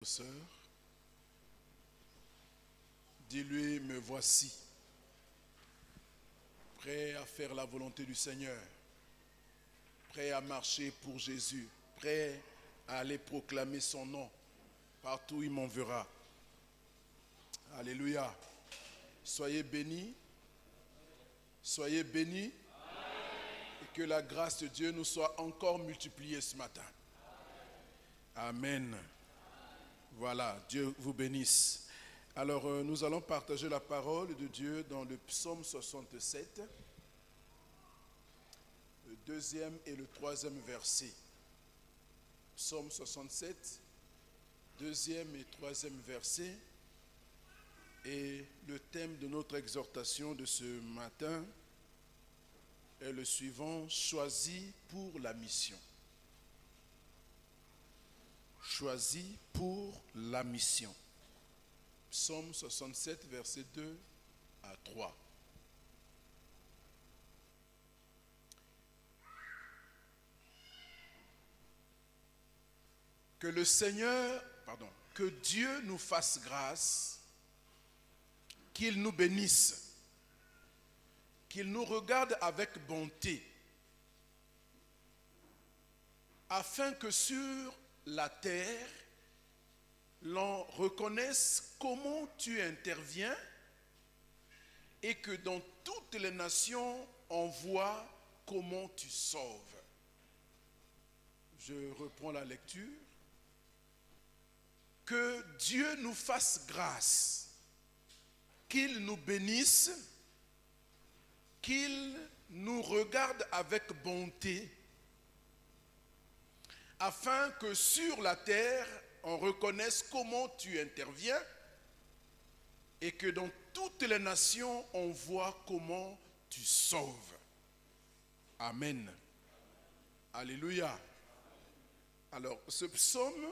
Sœur, dis-lui, me voici, prêt à faire la volonté du Seigneur, prêt à marcher pour Jésus, prêt à aller proclamer son nom partout où il m'enverra. Alléluia. Soyez bénis, soyez bénis, et que la grâce de Dieu nous soit encore multipliée ce matin. Amen. Voilà, Dieu vous bénisse. Alors, nous allons partager la parole de Dieu dans le psaume 67, le deuxième et le troisième verset. Psaume 67, deuxième et troisième verset. Et le thème de notre exhortation de ce matin est le suivant: choisi pour la mission. Choisi pour la mission. Psaume 67, versets 2 à 3. Que le Seigneur, que Dieu nous fasse grâce, qu'il nous bénisse, qu'il nous regarde avec bonté, afin que sur la terre, l'on reconnaisse comment tu interviens et que dans toutes les nations, on voit comment tu sauves. Je reprends la lecture. Que Dieu nous fasse grâce, qu'il nous bénisse, qu'il nous regarde avec bonté, afin que sur la terre, on reconnaisse comment tu interviens et que dans toutes les nations, on voit comment tu sauves. Amen. Alléluia. Alors, ce psaume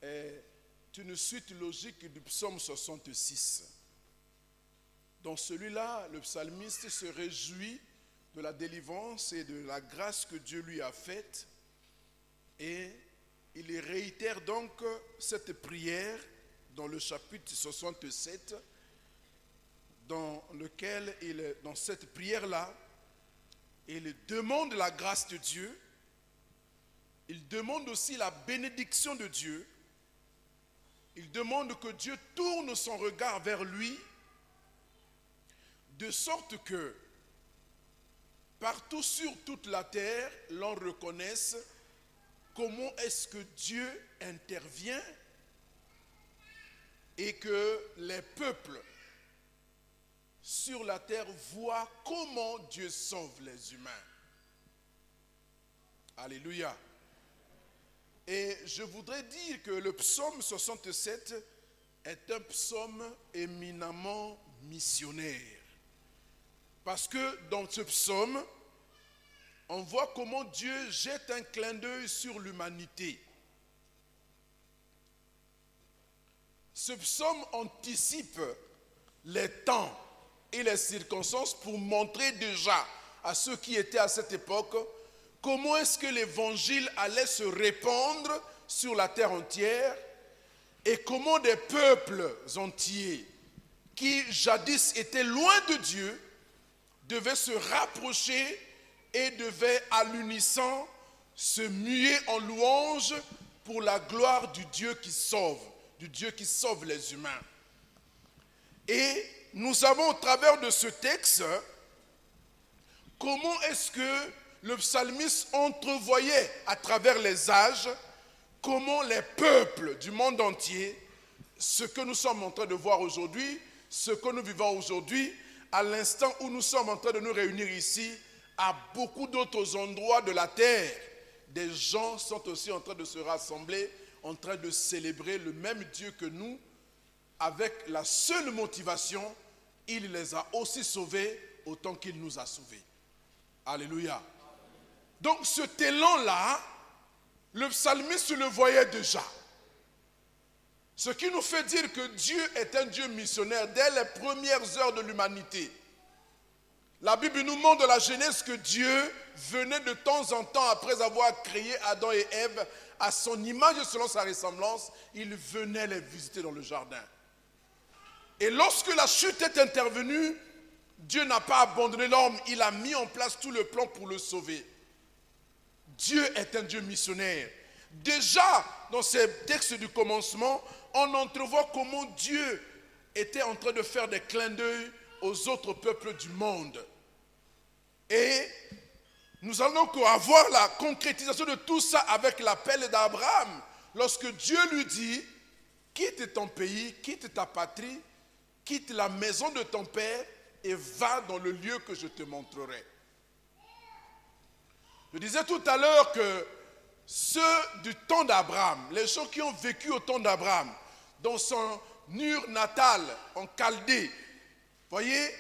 est une suite logique du psaume 66. Dans celui-là, le psalmiste se réjouit de la délivrance et de la grâce que Dieu lui a faite. Et il réitère donc cette prière dans le chapitre 67, dans cette prière-là, il demande la grâce de Dieu, il demande aussi la bénédiction de Dieu, il demande que Dieu tourne son regard vers lui, de sorte que partout sur toute la terre, l'on reconnaisse comment est-ce que Dieu intervient et que les peuples sur la terre voient comment Dieu sauve les humains. Alléluia. Et je voudrais dire que le psaume 67 est un psaume éminemment missionnaire. Parce que dans ce psaume, on voit comment Dieu jette un clin d'œil sur l'humanité. Ce psaume anticipe les temps et les circonstances pour montrer déjà à ceux qui étaient à cette époque comment est-ce que l'évangile allait se répandre sur la terre entière et comment des peuples entiers qui jadis étaient loin de Dieu devaient se rapprocher et devait à l'unisson se muer en louange pour la gloire du Dieu qui sauve les humains. Et nous avons au travers de ce texte comment est-ce que le psalmiste entrevoyait à travers les âges comment les peuples du monde entier, ce que nous sommes en train de voir aujourd'hui, ce que nous vivons aujourd'hui, à l'instant où nous sommes en train de nous réunir ici, à beaucoup d'autres endroits de la terre, des gens sont aussi en train de se rassembler, en train de célébrer le même Dieu que nous, avec la seule motivation, il les a aussi sauvés autant qu'il nous a sauvés. Alléluia. Donc cet élan-là, le psalmiste le voyait déjà. Ce qui nous fait dire que Dieu est un Dieu missionnaire dès les premières heures de l'humanité. La Bible nous montre dans la Genèse que Dieu venait de temps en temps, après avoir créé Adam et Ève, à son image et selon sa ressemblance, il venait les visiter dans le jardin. Et lorsque la chute est intervenue, Dieu n'a pas abandonné l'homme, il a mis en place tout le plan pour le sauver. Dieu est un Dieu missionnaire. Déjà, dans ces textes du commencement, on entrevoit comment Dieu était en train de faire des clins d'œil aux autres peuples du monde. Et nous allons avoir la concrétisation de tout ça avec l'appel d'Abraham. Lorsque Dieu lui dit, quitte ton pays, quitte ta patrie, quitte la maison de ton père et va dans le lieu que je te montrerai. Je disais tout à l'heure que ceux du temps d'Abraham, les gens qui ont vécu au temps d'Abraham, dans son Ur natal, en Chaldée, voyez,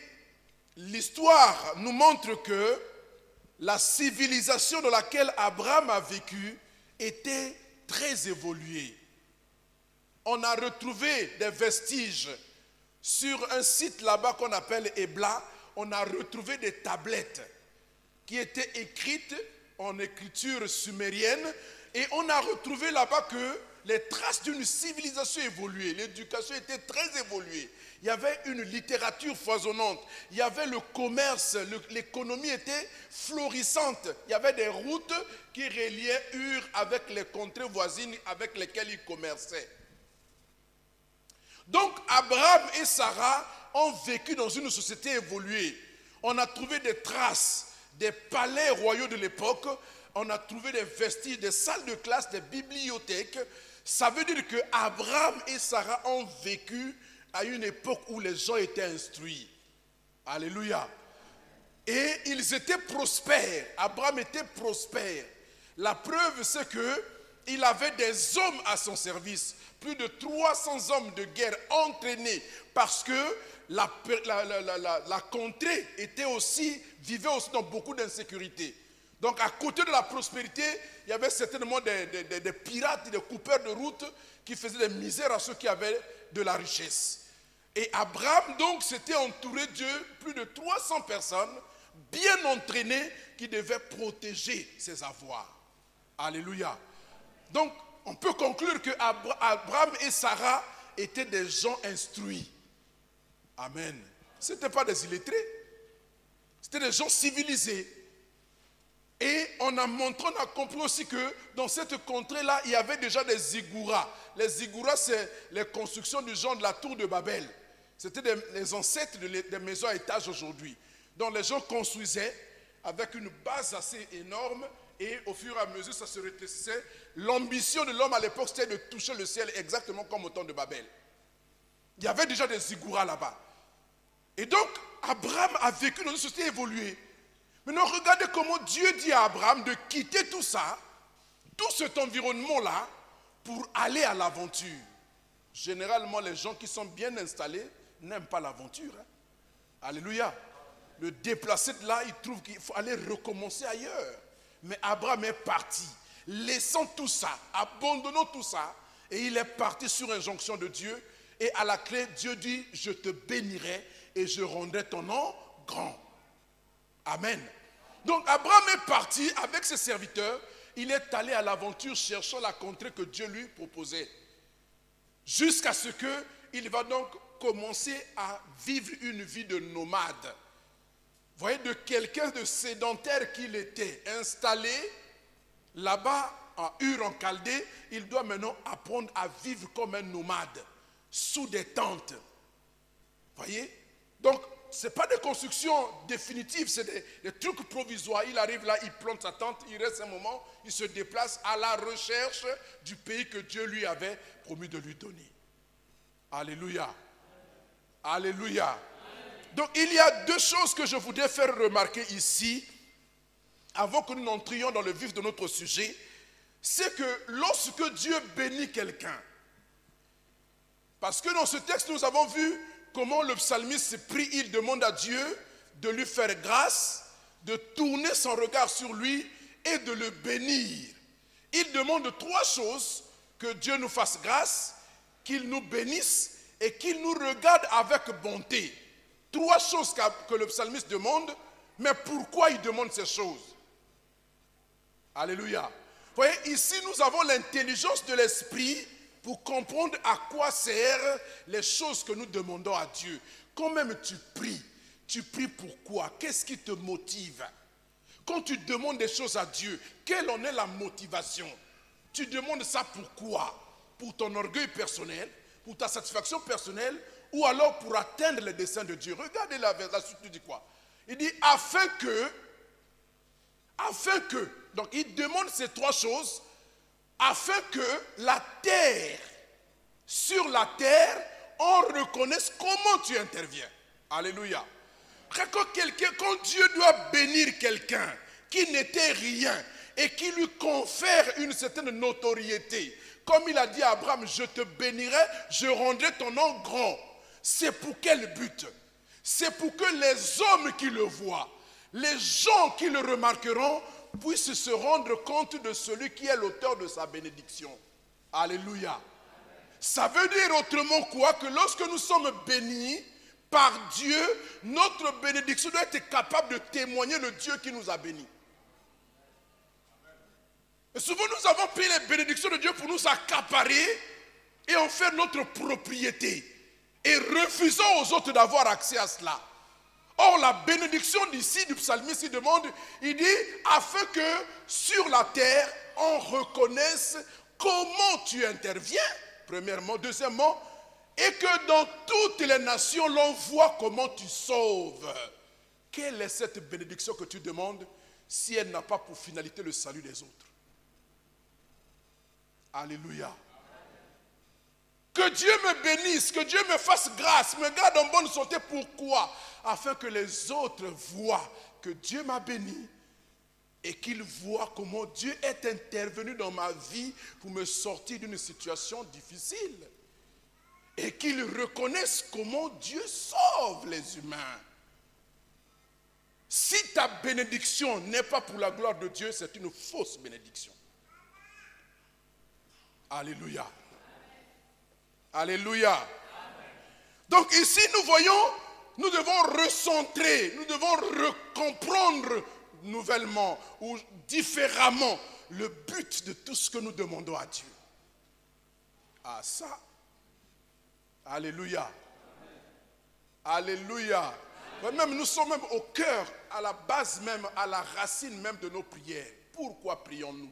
l'histoire nous montre que la civilisation dans laquelle Abraham a vécu était très évoluée. On a retrouvé des vestiges sur un site là-bas qu'on appelle Ebla. On a retrouvé des tablettes qui étaient écrites en écriture sumérienne et on a retrouvé là-bas que les traces d'une civilisation évoluée, l'éducation était très évoluée. Il y avait une littérature foisonnante, il y avait le commerce, l'économie était florissante. Il y avait des routes qui reliaient Ur avec les contrées voisines avec lesquelles ils commerçaient. Donc Abraham et Sarah ont vécu dans une société évoluée. On a trouvé des traces des palais royaux de l'époque, on a trouvé des vestiges, des salles de classe, des bibliothèques. Ça veut dire que Abraham et Sarah ont vécu à une époque où les gens étaient instruits. Alléluia. Et ils étaient prospères. Abraham était prospère. La preuve, c'est qu'il avait des hommes à son service. Plus de 300 hommes de guerre entraînés parce que la contrée vivait aussi dans beaucoup d'insécurité. Donc à côté de la prospérité, il y avait certainement des pirates, des coupeurs de route qui faisaient des misères à ceux qui avaient de la richesse. Et Abraham donc s'était entouré de plus de 300 personnes bien entraînées qui devaient protéger ses avoirs. Alléluia. Donc on peut conclure que Abraham et Sarah étaient des gens instruits. Amen. Ce n'étaient pas des illettrés. C'était des gens civilisés. Et on a compris aussi que dans cette contrée-là, il y avait déjà des zigouras. Les zigouras, c'est les constructions du genre de la tour de Babel. C'était les ancêtres des maisons à étage aujourd'hui. Donc les gens construisaient avec une base assez énorme et au fur et à mesure, ça se rétrécissait. L'ambition de l'homme à l'époque, c'était de toucher le ciel exactement comme au temps de Babel. Il y avait déjà des zigouras là-bas. Et donc, Abraham a vécu dans une société évoluée. Maintenant, regardez comment Dieu dit à Abraham de quitter tout ça, tout cet environnement-là, pour aller à l'aventure. Généralement, les gens qui sont bien installés n'aiment pas l'aventure. Hein? Alléluia. Le déplacé de là, il trouve qu'il faut aller recommencer ailleurs. Mais Abraham est parti, laissant tout ça, abandonnant tout ça, et il est parti sur injonction de Dieu. Et à la clé, Dieu dit, je te bénirai et je rendrai ton nom grand. Amen. Donc Abraham est parti avec ses serviteurs. Il est allé à l'aventure cherchant la contrée que Dieu lui proposait. Jusqu'à ce qu'il va donc commencer à vivre une vie de nomade. Vous voyez, de quelqu'un de sédentaire qu'il était, installé là-bas en Ur en Chaldée, il doit maintenant apprendre à vivre comme un nomade, sous des tentes. Vous voyez? Donc, ce n'est pas des constructions définitives, c'est des trucs provisoires. Il arrive là, il plante sa tente, il reste un moment, il se déplace à la recherche du pays que Dieu lui avait promis de lui donner. Alléluia. Alléluia. Donc il y a deux choses que je voudrais faire remarquer ici, avant que nous n'entrions dans le vif de notre sujet. C'est que lorsque Dieu bénit quelqu'un, parce que dans ce texte nous avons vu comment le psalmiste prie, il demande à Dieu de lui faire grâce, de tourner son regard sur lui et de le bénir. Il demande trois choses: que Dieu nous fasse grâce, qu'il nous bénisse et qu'il nous regarde avec bonté. Trois choses que le psalmiste demande Mais pourquoi il demande ces choses? Alléluia. Vous voyez, ici nous avons l'intelligence de l'esprit pour comprendre à quoi servent les choses que nous demandons à Dieu. Quand même tu pries pourquoi? Qu'est-ce qui te motive? Quand tu demandes des choses à Dieu, quelle en est la motivation? Tu demandes ça pourquoi? Pour ton orgueil personnel, pour ta satisfaction personnelle, ou alors pour atteindre les desseins de Dieu. Regardez la suite, il dit quoi? Il dit afin que, donc il demande ces trois choses, afin que la terre, sur la terre, on reconnaisse comment tu interviens. Alléluia. Quand Dieu doit bénir quelqu'un qui n'était rien et qui lui confère une certaine notoriété, comme il a dit à Abraham, je te bénirai, je rendrai ton nom grand. C'est pour quel but? C'est pour que les hommes qui le voient, les gens qui le remarqueront, puissent se rendre compte de celui qui est l'auteur de sa bénédiction. Alléluia. Ça veut dire autrement quoi? Que lorsque nous sommes bénis par Dieu, notre bénédiction doit être capable de témoigner le Dieu qui nous a bénis. Et souvent nous avons pris les bénédictions de Dieu pour nous accaparer et en faire notre propriété. Et refusons aux autres d'avoir accès à cela. Or la bénédiction d'ici, du psalmiste, il demande, il dit, afin que sur la terre, on reconnaisse comment tu interviens, premièrement. Deuxièmement, et que dans toutes les nations, l'on voit comment tu sauves. Quelle est cette bénédiction que tu demandes si elle n'a pas pour finalité le salut des autres? Alléluia. Que Dieu me bénisse, que Dieu me fasse grâce, me garde en bonne santé. Pourquoi? Afin que les autres voient que Dieu m'a béni et qu'ils voient comment Dieu est intervenu dans ma vie pour me sortir d'une situation difficile. Et qu'ils reconnaissent comment Dieu sauve les humains. Si ta bénédiction n'est pas pour la gloire de Dieu, c'est une fausse bénédiction. Alléluia. Alléluia. Donc ici nous voyons, nous devons recentrer, nous devons recomprendre nouvellement ou différemment le but de tout ce que nous demandons à Dieu. Ah ça. Alléluia. Alléluia. Même nous sommes même au cœur, à la base même, à la racine même de nos prières. Pourquoi prions-nous?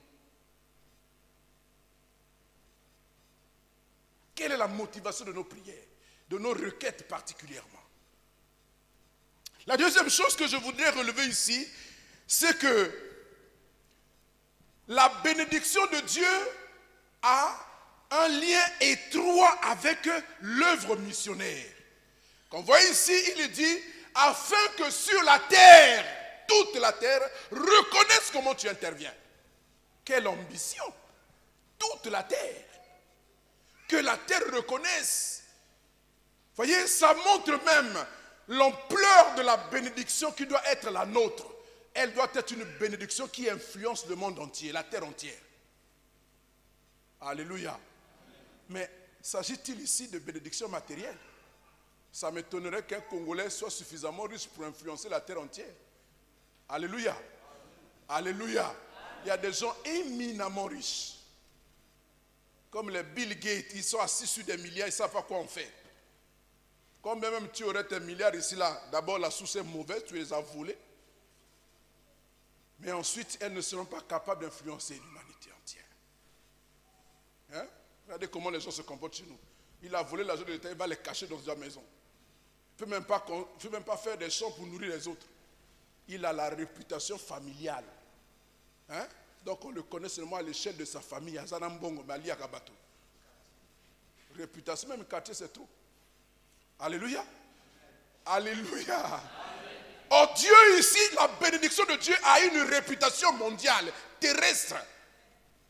Quelle est la motivation de nos prières, de nos requêtes particulièrement? La deuxième chose que je voudrais relever ici, c'est que la bénédiction de Dieu a un lien étroit avec l'œuvre missionnaire. Comme vous voyez ici, il dit, afin que sur la terre, toute la terre, reconnaisse comment tu interviens. Quelle ambition! Toute la terre. Que la terre reconnaisse. Vous voyez, ça montre même l'ampleur de la bénédiction qui doit être la nôtre. Elle doit être une bénédiction qui influence le monde entier, la terre entière. Alléluia. Mais s'agit-il ici de bénédiction matérielle? Ça m'étonnerait qu'un Congolais soit suffisamment riche pour influencer la terre entière. Alléluia. Alléluia. Il y a des gens éminemment riches. Comme les Bill Gates, ils sont assis sur des milliards, ils ne savent pas quoi en faire. Comme même tu aurais tes milliards ici, là, d'abord la source est mauvaise, tu les as volés. Mais ensuite, elles ne seront pas capables d'influencer l'humanité entière. Hein? Regardez comment les gens se comportent chez nous. Il a volé l'argent de l'État, il va les cacher dans sa maison. Il ne peut même pas faire des champs pour nourrir les autres. Il a la réputation familiale. Hein? Donc on le connaît seulement à l'échelle de sa famille. Réputation, même quartier, c'est trop. Alléluia. Alléluia. Oh Dieu ici, la bénédiction de Dieu a une réputation mondiale, terrestre.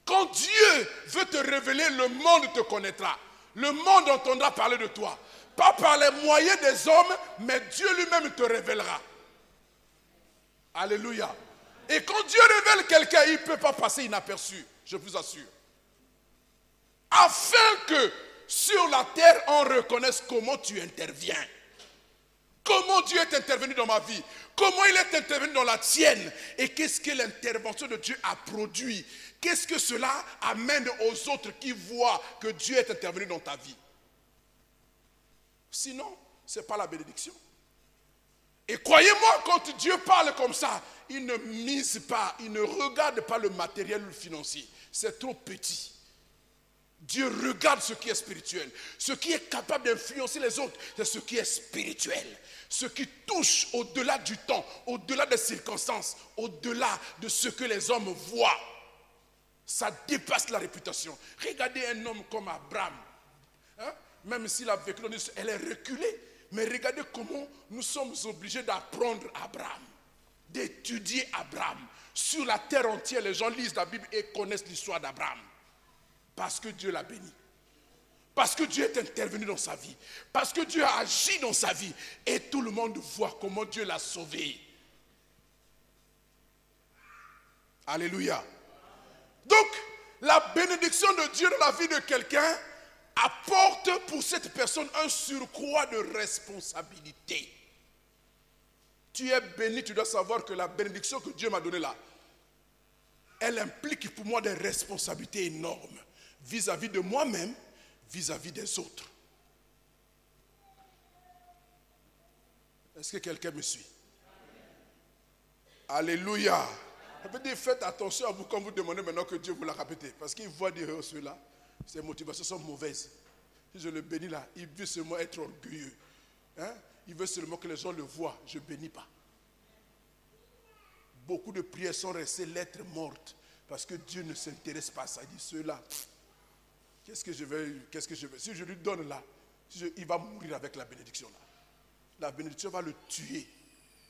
Quand Dieu veut te révéler, le monde te connaîtra. Le monde entendra parler de toi. Pas par les moyens des hommes, mais Dieu lui-même te révélera. Alléluia. Et quand Dieu révèle quelqu'un, il ne peut pas passer inaperçu, je vous assure. Afin que sur la terre, on reconnaisse comment tu interviens. comment Dieu est intervenu dans ma vie, comment il est intervenu dans la tienne, et qu'est-ce que l'intervention de Dieu a produit. Qu'est-ce que cela amène aux autres qui voient que Dieu est intervenu dans ta vie. Sinon, ce n'est pas la bénédiction. Et croyez-moi, quand Dieu parle comme ça, il ne mise pas, il ne regarde pas le matériel ou le financier. C'est trop petit. Dieu regarde ce qui est spirituel. Ce qui est capable d'influencer les autres, c'est ce qui est spirituel. Ce qui touche au-delà du temps, au-delà des circonstances, au-delà de ce que les hommes voient. Ça dépasse la réputation. Regardez un homme comme Abraham. Hein? Même s'il a vécu, elle est reculée. Mais regardez comment nous sommes obligés d'apprendre Abraham, d'étudier Abraham. Sur la terre entière, les gens lisent la Bible et connaissent l'histoire d'Abraham. Parce que Dieu l'a béni. Parce que Dieu est intervenu dans sa vie. Parce que Dieu a agi dans sa vie. Et tout le monde voit comment Dieu l'a sauvé. Alléluia. Donc, la bénédiction de Dieu dans la vie de quelqu'un apporte pour cette personne un surcroît de responsabilité. Tu es béni, tu dois savoir que la bénédiction que Dieu m'a donnée là, elle implique pour moi des responsabilités énormes vis-à-vis de moi-même, vis-à-vis des autres. Est-ce que quelqu'un me suit? Alléluia. Ça veut dire, faites attention à vous quand vous demandez maintenant que Dieu vous l'a répété. Parce qu'il voit dire ceux-là, ses motivations sont mauvaises. Si je le bénis là, il veut seulement être orgueilleux. Hein? Il veut seulement que les gens le voient. Je ne bénis pas. Beaucoup de prières sont restées lettres mortes. Parce que Dieu ne s'intéresse pas à ça. Il dit, ceux-là, qu'est-ce que je veux? Si je lui donne là, il va mourir avec la bénédiction là. La bénédiction va le tuer.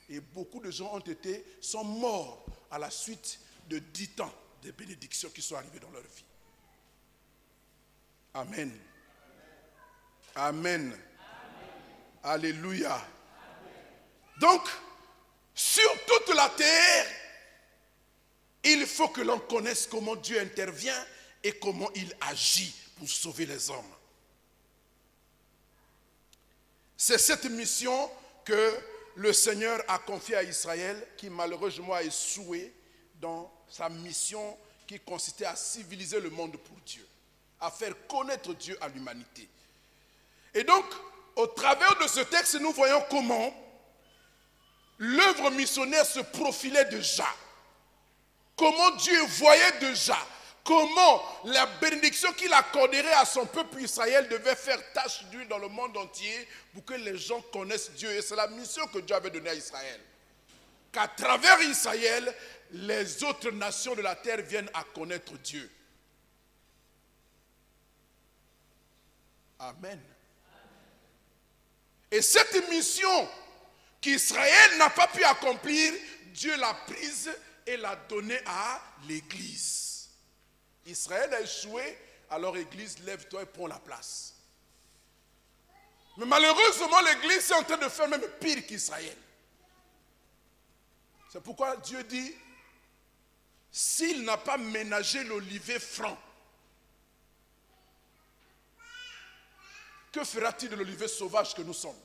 Et beaucoup de gens sont morts à la suite de 10 ans de bénédictions qui sont arrivées dans leur vie. Amen. Amen. Amen. Alléluia. Amen. Donc, sur toute la terre, il faut que l'on connaisse comment Dieu intervient et comment il agit pour sauver les hommes. C'est cette mission que le Seigneur a confiée à Israël, qui malheureusement a échoué dans sa mission qui consistait à civiliser le monde pour Dieu, à faire connaître Dieu à l'humanité. Et donc, au travers de ce texte, nous voyons comment l'œuvre missionnaire se profilait déjà. Comment Dieu voyait déjà. Comment la bénédiction qu'il accorderait à son peuple Israël devait faire tache d'huile dans le monde entier pour que les gens connaissent Dieu. Et c'est la mission que Dieu avait donnée à Israël. Qu'à travers Israël, les autres nations de la terre viennent à connaître Dieu. Amen. Et cette mission qu'Israël n'a pas pu accomplir, Dieu l'a prise et l'a donnée à l'Église. Israël a échoué, alors Église, lève-toi et prends la place. Mais malheureusement, l'Église est en train de faire même pire qu'Israël. C'est pourquoi Dieu dit, s'il n'a pas ménagé l'olivier franc, que fera-t-il de l'olivier sauvage que nous sommes?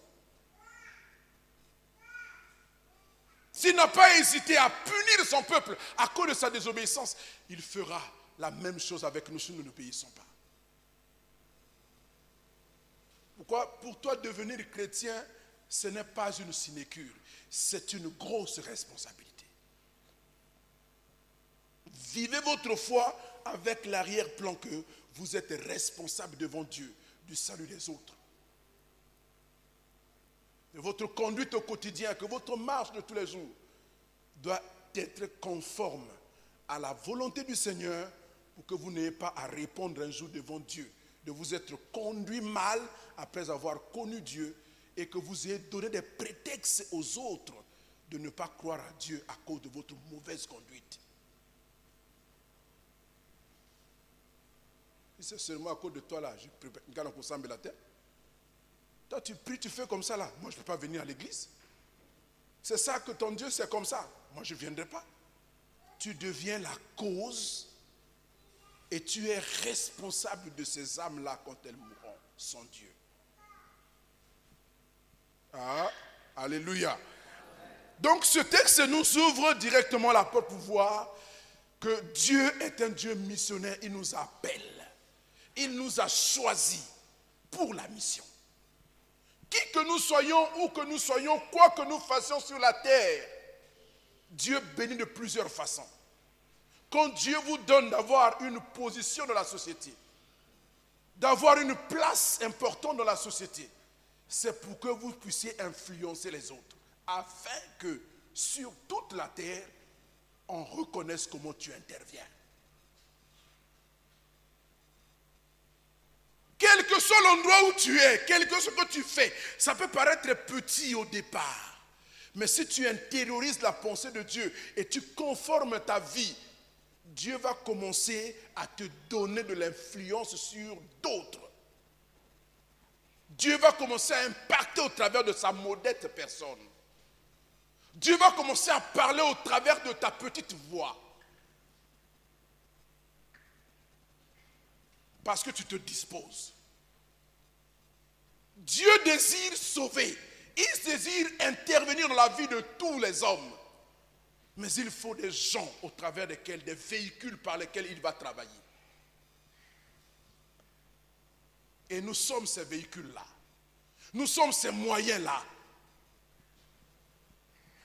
S'il n'a pas hésité à punir son peuple à cause de sa désobéissance, il fera la même chose avec nous si nous n'obéissons pas. Pourquoi? Pour toi, devenir chrétien, ce n'est pas une sinécure, c'est une grosse responsabilité. Vivez votre foi avec l'arrière-plan que vous êtes responsable devant Dieu du salut des autres. Et votre conduite au quotidien, que votre marche de tous les jours doit être conforme à la volonté du Seigneur pour que vous n'ayez pas à répondre un jour devant Dieu, de vous être conduit mal après avoir connu Dieu et que vous ayez donné des prétextes aux autres de ne pas croire à Dieu à cause de votre mauvaise conduite. Si c'est seulement à cause de toi là, je regarde encore ça la terre. Toi tu pries, tu fais comme ça là. Moi je ne peux pas venir à l'église. C'est ça que ton Dieu, c'est comme ça. Moi je ne viendrai pas. Tu deviens la cause et tu es responsable de ces âmes-là quand elles mourront sans Dieu. Ah, Alléluia. Donc ce texte nous ouvre directement la porte pour voir que Dieu est un Dieu missionnaire. Il nous appelle. Il nous a choisis pour la mission. Qui que nous soyons, où que nous soyons, quoi que nous fassions sur la terre, Dieu bénit de plusieurs façons. Quand Dieu vous donne d'avoir une position dans la société, d'avoir une place importante dans la société, c'est pour que vous puissiez influencer les autres, afin que sur toute la terre, on reconnaisse comment tu interviens. Quel que soit l'endroit où tu es, quel que soit ce que tu fais, ça peut paraître petit au départ. Mais si tu intériorises la pensée de Dieu et tu conformes ta vie, Dieu va commencer à te donner de l'influence sur d'autres. Dieu va commencer à impacter au travers de sa modeste personne. Dieu va commencer à parler au travers de ta petite voix. Parce que tu te disposes. Dieu désire sauver. Il désire intervenir dans la vie de tous les hommes. Mais il faut des gens au travers desquels, des véhicules par lesquels il va travailler. Et nous sommes ces véhicules-là. Nous sommes ces moyens-là.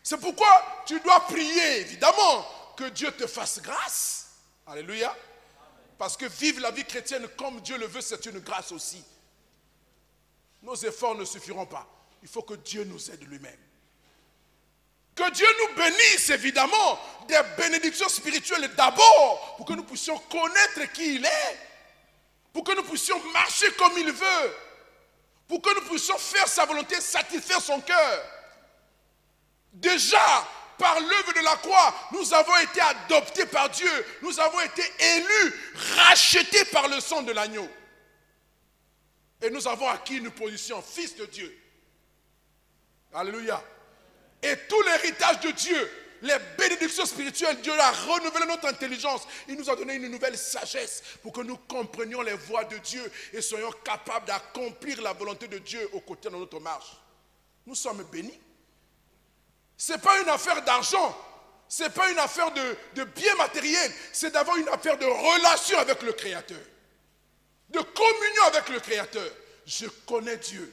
C'est pourquoi tu dois prier, évidemment, que Dieu te fasse grâce. Alléluia. Parce que vivre la vie chrétienne comme Dieu le veut, c'est une grâce aussi. Nos efforts ne suffiront pas. Il faut que Dieu nous aide lui-même. Que Dieu nous bénisse, évidemment, des bénédictions spirituelles d'abord, pour que nous puissions connaître qui il est, pour que nous puissions marcher comme il veut, pour que nous puissions faire sa volonté, satisfaire son cœur. Déjà, par l'œuvre de la croix, nous avons été adoptés par Dieu, nous avons été élus, rachetés par le sang de l'agneau. Et nous avons acquis une position, fils de Dieu. Alléluia. Et tout l'héritage de Dieu, les bénédictions spirituelles, Dieu a renouvelé notre intelligence. Il nous a donné une nouvelle sagesse pour que nous comprenions les voies de Dieu et soyons capables d'accomplir la volonté de Dieu au quotidien de notre marche. Nous sommes bénis. Ce n'est pas une affaire d'argent, ce n'est pas une affaire de biens matériels, c'est d'avoir une affaire de relation avec le Créateur, de communion avec le Créateur. Je connais Dieu.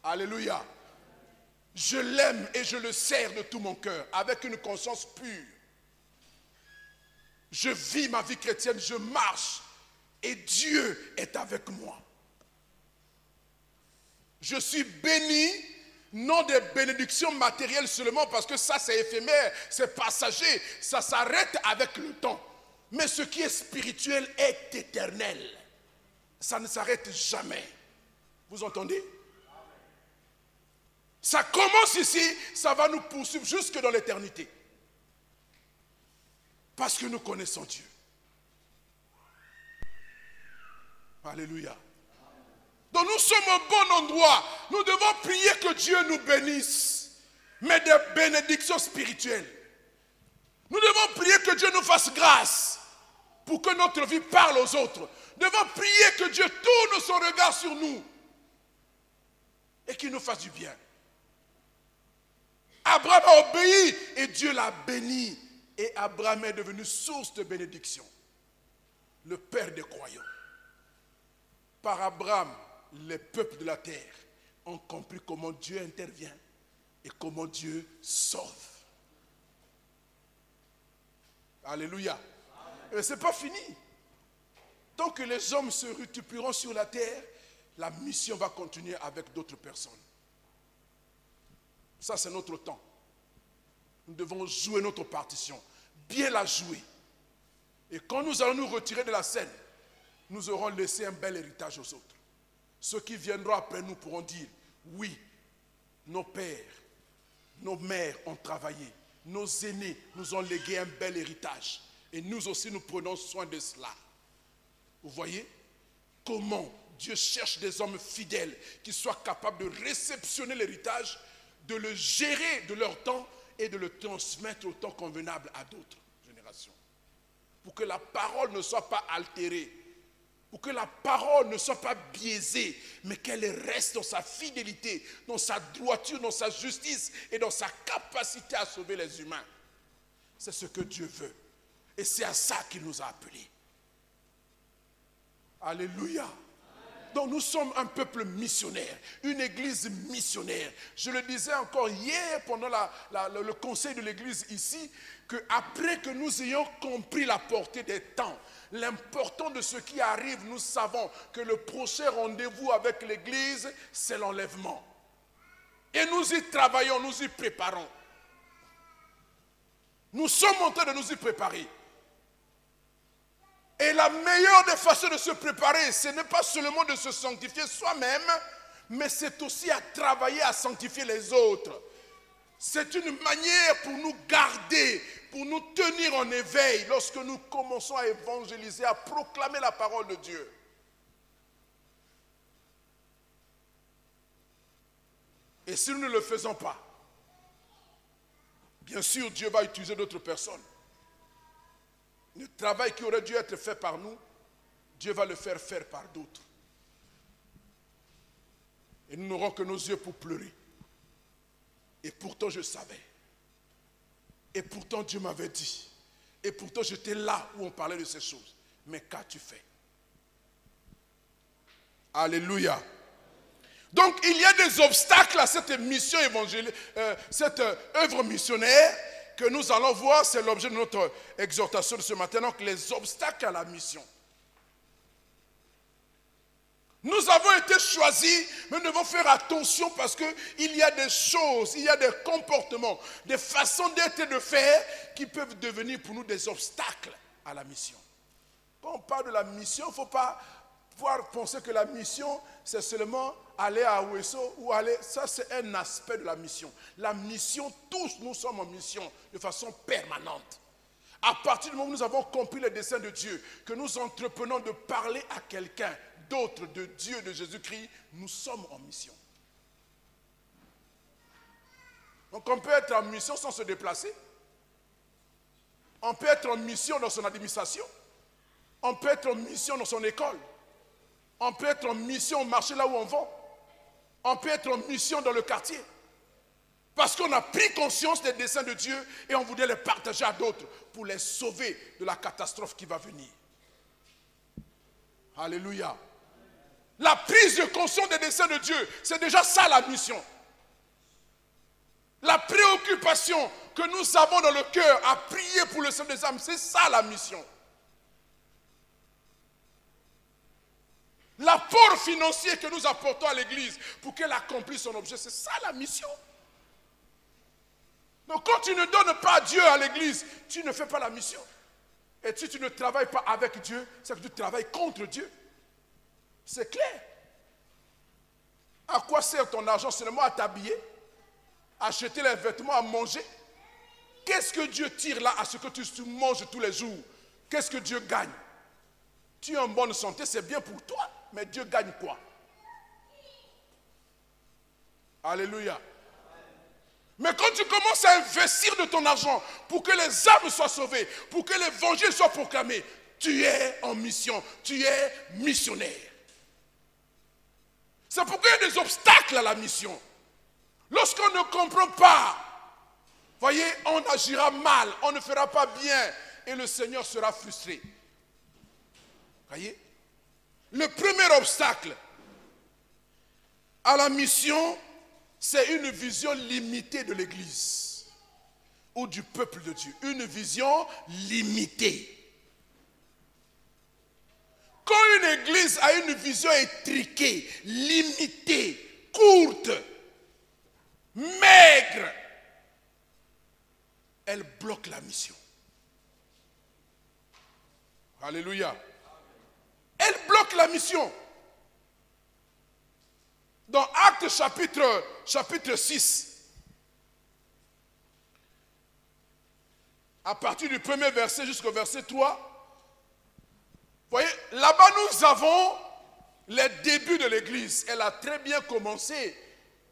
Alléluia. Je l'aime et je le sers de tout mon cœur, avec une conscience pure. Je vis ma vie chrétienne, je marche et Dieu est avec moi. Je suis béni, non des bénédictions matérielles seulement, parce que ça c'est éphémère, c'est passager, ça s'arrête avec le temps. Mais ce qui est spirituel est éternel. Ça ne s'arrête jamais. Vous entendez? Ça commence ici, ça va nous poursuivre jusque dans l'éternité. Parce que nous connaissons Dieu. Alléluia. Donc nous sommes au bon endroit. Nous devons prier que Dieu nous bénisse. Mais des bénédictions spirituelles. Nous devons prier que Dieu nous fasse grâce. Pour que notre vie parle aux autres. Nous devons prier que Dieu tourne son regard sur nous. Et qu'il nous fasse du bien. Abraham a obéi et Dieu l'a béni. Et Abraham est devenu source de bénédiction. Le père des croyants. Par Abraham, les peuples de la terre ont compris comment Dieu intervient et comment Dieu sauve. Alléluia. Et ce n'est pas fini. Tant que les hommes se multiplieront sur la terre, la mission va continuer avec d'autres personnes. Ça, c'est notre temps. Nous devons jouer notre partition, bien la jouer. Et quand nous allons nous retirer de la scène, nous aurons laissé un bel héritage aux autres. Ceux qui viendront après nous pourront dire, oui, nos pères, nos mères ont travaillé, nos aînés nous ont légué un bel héritage. Et nous aussi, nous prenons soin de cela. Vous voyez comment Dieu cherche des hommes fidèles qui soient capables de réceptionner l'héritage, de le gérer de leur temps et de le transmettre au temps convenable à d'autres générations. Pour que la parole ne soit pas altérée. Pour que la parole ne soit pas biaisée, mais qu'elle reste dans sa fidélité, dans sa droiture, dans sa justice et dans sa capacité à sauver les humains. C'est ce que Dieu veut. Et c'est à ça qu'il nous a appelés. Alléluia. Donc nous sommes un peuple missionnaire, une église missionnaire. Je le disais encore hier pendant le conseil de l'église ici, qu'après que nous ayons compris la portée des temps, l'important de ce qui arrive, nous savons que le prochain rendez-vous avec l'église, c'est l'enlèvement. Et nous y travaillons, nous y préparons. Nous sommes en train de nous y préparer. Et la meilleure des façons de se préparer, ce n'est pas seulement de se sanctifier soi-même, mais c'est aussi à travailler à sanctifier les autres. C'est une manière pour nous garder, pour nous tenir en éveil lorsque nous commençons à évangéliser, à proclamer la parole de Dieu. Et si nous ne le faisons pas, bien sûr, Dieu va utiliser d'autres personnes. Le travail qui aurait dû être fait par nous, Dieu va le faire par d'autres. Et nous n'aurons que nos yeux pour pleurer. Et pourtant je savais. Et pourtant Dieu m'avait dit. Et pourtant j'étais là où on parlait de ces choses. Mais qu'as-tu fait? Alléluia. Donc il y a des obstacles à cette mission évangélique, cette œuvre missionnaire que nous allons voir, c'est l'objet de notre exhortation de ce matin, donc les obstacles à la mission. Nous avons été choisis, mais nous devons faire attention parce qu'il y a des choses, il y a des comportements, des façons d'être et de faire qui peuvent devenir pour nous des obstacles à la mission. Quand on parle de la mission, il ne faut pas pouvoir penser que la mission, c'est seulement aller à Ouesso ou aller... Ça, c'est un aspect de la mission. La mission, tous nous sommes en mission de façon permanente. À partir du moment où nous avons compris le dessein de Dieu, que nous entreprenons de parler à quelqu'un d'autre, de Dieu, de Jésus-Christ, nous sommes en mission. Donc on peut être en mission sans se déplacer. On peut être en mission dans son administration. On peut être en mission dans son école. On peut être en mission au marché là où on vend. On peut être en mission dans le quartier. Parce qu'on a pris conscience des desseins de Dieu et on voudrait les partager à d'autres pour les sauver de la catastrophe qui va venir. Alléluia. La prise de conscience des desseins de Dieu, c'est déjà ça la mission. La préoccupation que nous avons dans le cœur à prier pour le salut des âmes, c'est ça la mission. L'apport financier que nous apportons à l'église pour qu'elle accomplisse son objet, c'est ça la mission. Donc quand tu ne donnes pas Dieu à l'église, tu ne fais pas la mission. Et si tu ne travailles pas avec Dieu, c'est que tu travailles contre Dieu. C'est clair. À quoi sert ton argent? Seulement à t'habiller, acheter les vêtements, à manger. Qu'est-ce que Dieu tire là à ce que tu manges tous les jours? Qu'est-ce que Dieu gagne? Tu es en bonne santé, c'est bien pour toi. Mais Dieu gagne quoi? Alléluia. Mais quand tu commences à investir de ton argent pour que les âmes soient sauvées, pour que l'évangile soit proclamé, tu es en mission, tu es missionnaire. C'est pourquoi il y a des obstacles à la mission. Lorsqu'on ne comprend pas, voyez, on agira mal, on ne fera pas bien et le Seigneur sera frustré. Voyez? Le premier obstacle à la mission, c'est une vision limitée de l'Église ou du peuple de Dieu. Une vision limitée. Quand une église a une vision étriquée, limitée, courte, maigre, elle bloque la mission. Alléluia. Elle bloque la mission. Dans Actes chapitre 6, à partir du premier verset jusqu'au verset 3, vous voyez, là-bas nous avons les débuts de l'église. Elle a très bien commencé.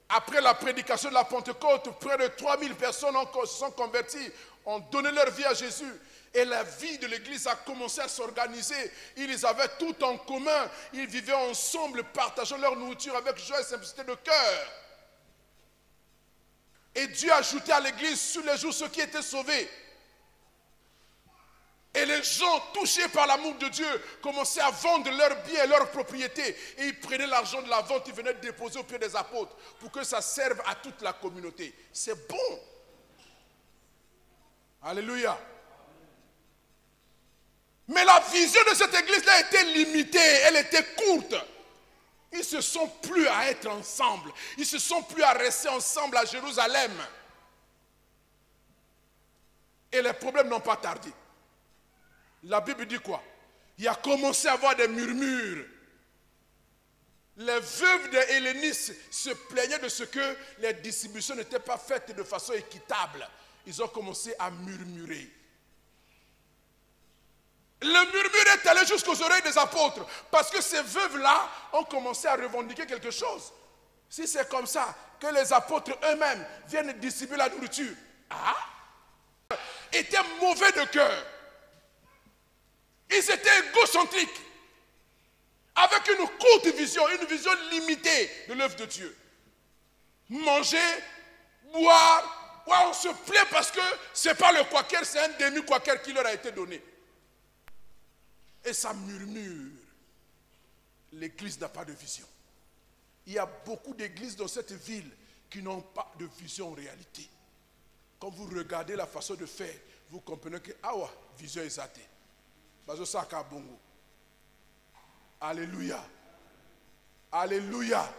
Après la prédication de la Pentecôte, près de 3000 personnes se sont converties, ont donné leur vie à Jésus. Et la vie de l'église a commencé à s'organiser. Ils avaient tout en commun. Ils vivaient ensemble, partageant leur nourriture avec joie et simplicité de cœur. Et Dieu ajoutait à l'église sur les jours ceux qui étaient sauvés. Et les gens touchés par l'amour de Dieu commençaient à vendre leurs biens et leurs propriétés. Et ils prenaient l'argent de la vente, ils venaient déposer au pied des apôtres pour que ça serve à toute la communauté. C'est bon. Alléluia. Mais la vision de cette église-là était limitée, elle était courte. Ils ne se sont plus à être ensemble. Ils ne se sont plus à rester ensemble à Jérusalem. Et les problèmes n'ont pas tardé. La Bible dit quoi? Il a commencé à avoir des murmures. Les veuves des Hellénistes se plaignaient de ce que les distributions n'étaient pas faites de façon équitable. Ils ont commencé à murmurer. Le murmure est allé jusqu'aux oreilles des apôtres parce que ces veuves-là ont commencé à revendiquer quelque chose. Si c'est comme ça que les apôtres eux-mêmes viennent distribuer la nourriture, étaient mauvais de cœur. Ils étaient égocentriques, avec une courte vision, une vision limitée de l'œuvre de Dieu. Manger, boire, on se plaît parce que ce n'est pas le quaker, c'est un demi-quaker qui leur a été donné. Et ça murmure. L'église n'a pas de vision. Il y a beaucoup d'églises dans cette ville qui n'ont pas de vision en réalité. Quand vous regardez la façon de faire, vous comprenez que, vision est zatée. Alléluia. Alléluia.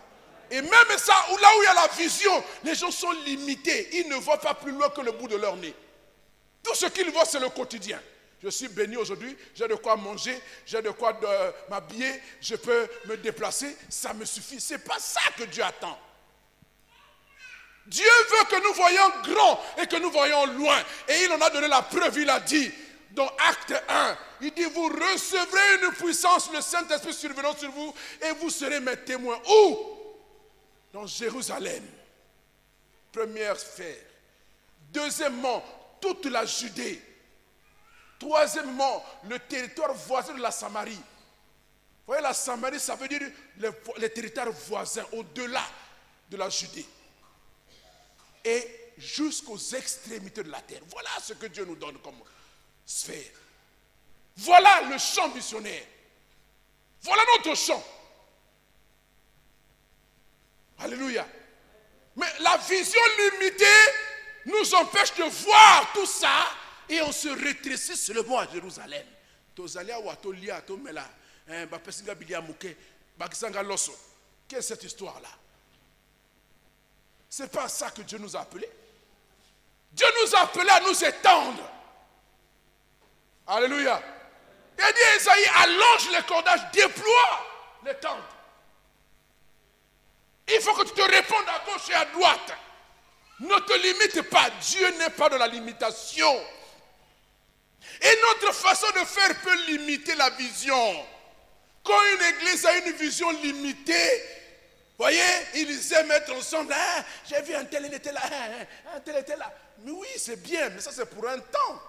Et même ça, là où il y a la vision, les gens sont limités. Ils ne voient pas plus loin que le bout de leur nez. Tout ce qu'ils voient, c'est le quotidien. Je suis béni aujourd'hui, j'ai de quoi manger, j'ai de quoi m'habiller, je peux me déplacer, ça me suffit. Ce n'est pas ça que Dieu attend. Dieu veut que nous voyions grand et que nous voyions loin. Et il en a donné la preuve, il a dit, dans Acte 1, il dit, vous recevrez une puissance, le Saint-Esprit survenant sur vous, et vous serez mes témoins. Où? Dans Jérusalem. Première sphère. Deuxièmement, toute la Judée. Troisièmement, le territoire voisin de la Samarie. Vous voyez, la Samarie, ça veut dire les territoires voisins, au-delà de la Judée. Et jusqu'aux extrémités de la terre. Voilà ce que Dieu nous donne comme sphère. Voilà le champ missionnaire. Voilà notre champ. Alléluia. Mais la vision limitée nous empêche de voir tout ça. Et on se rétrécit seulement à Jérusalem. Quelle est cette histoire-là? Ce n'est pas ça que Dieu nous a appelés. Dieu nous a appelés à nous étendre. Alléluia. Il a dit à Esaïe, allonge les cordages, déploie les tentes. Il faut que tu te répondes à gauche et à droite. Ne te limite pas. Dieu n'est pas de la limitation. Et notre façon de faire peut limiter la vision. Quand une église a une vision limitée, voyez, ils aiment être ensemble. J'ai vu un tel, il était là, un tel était là. Mais oui, c'est bien, mais ça c'est pour un temps.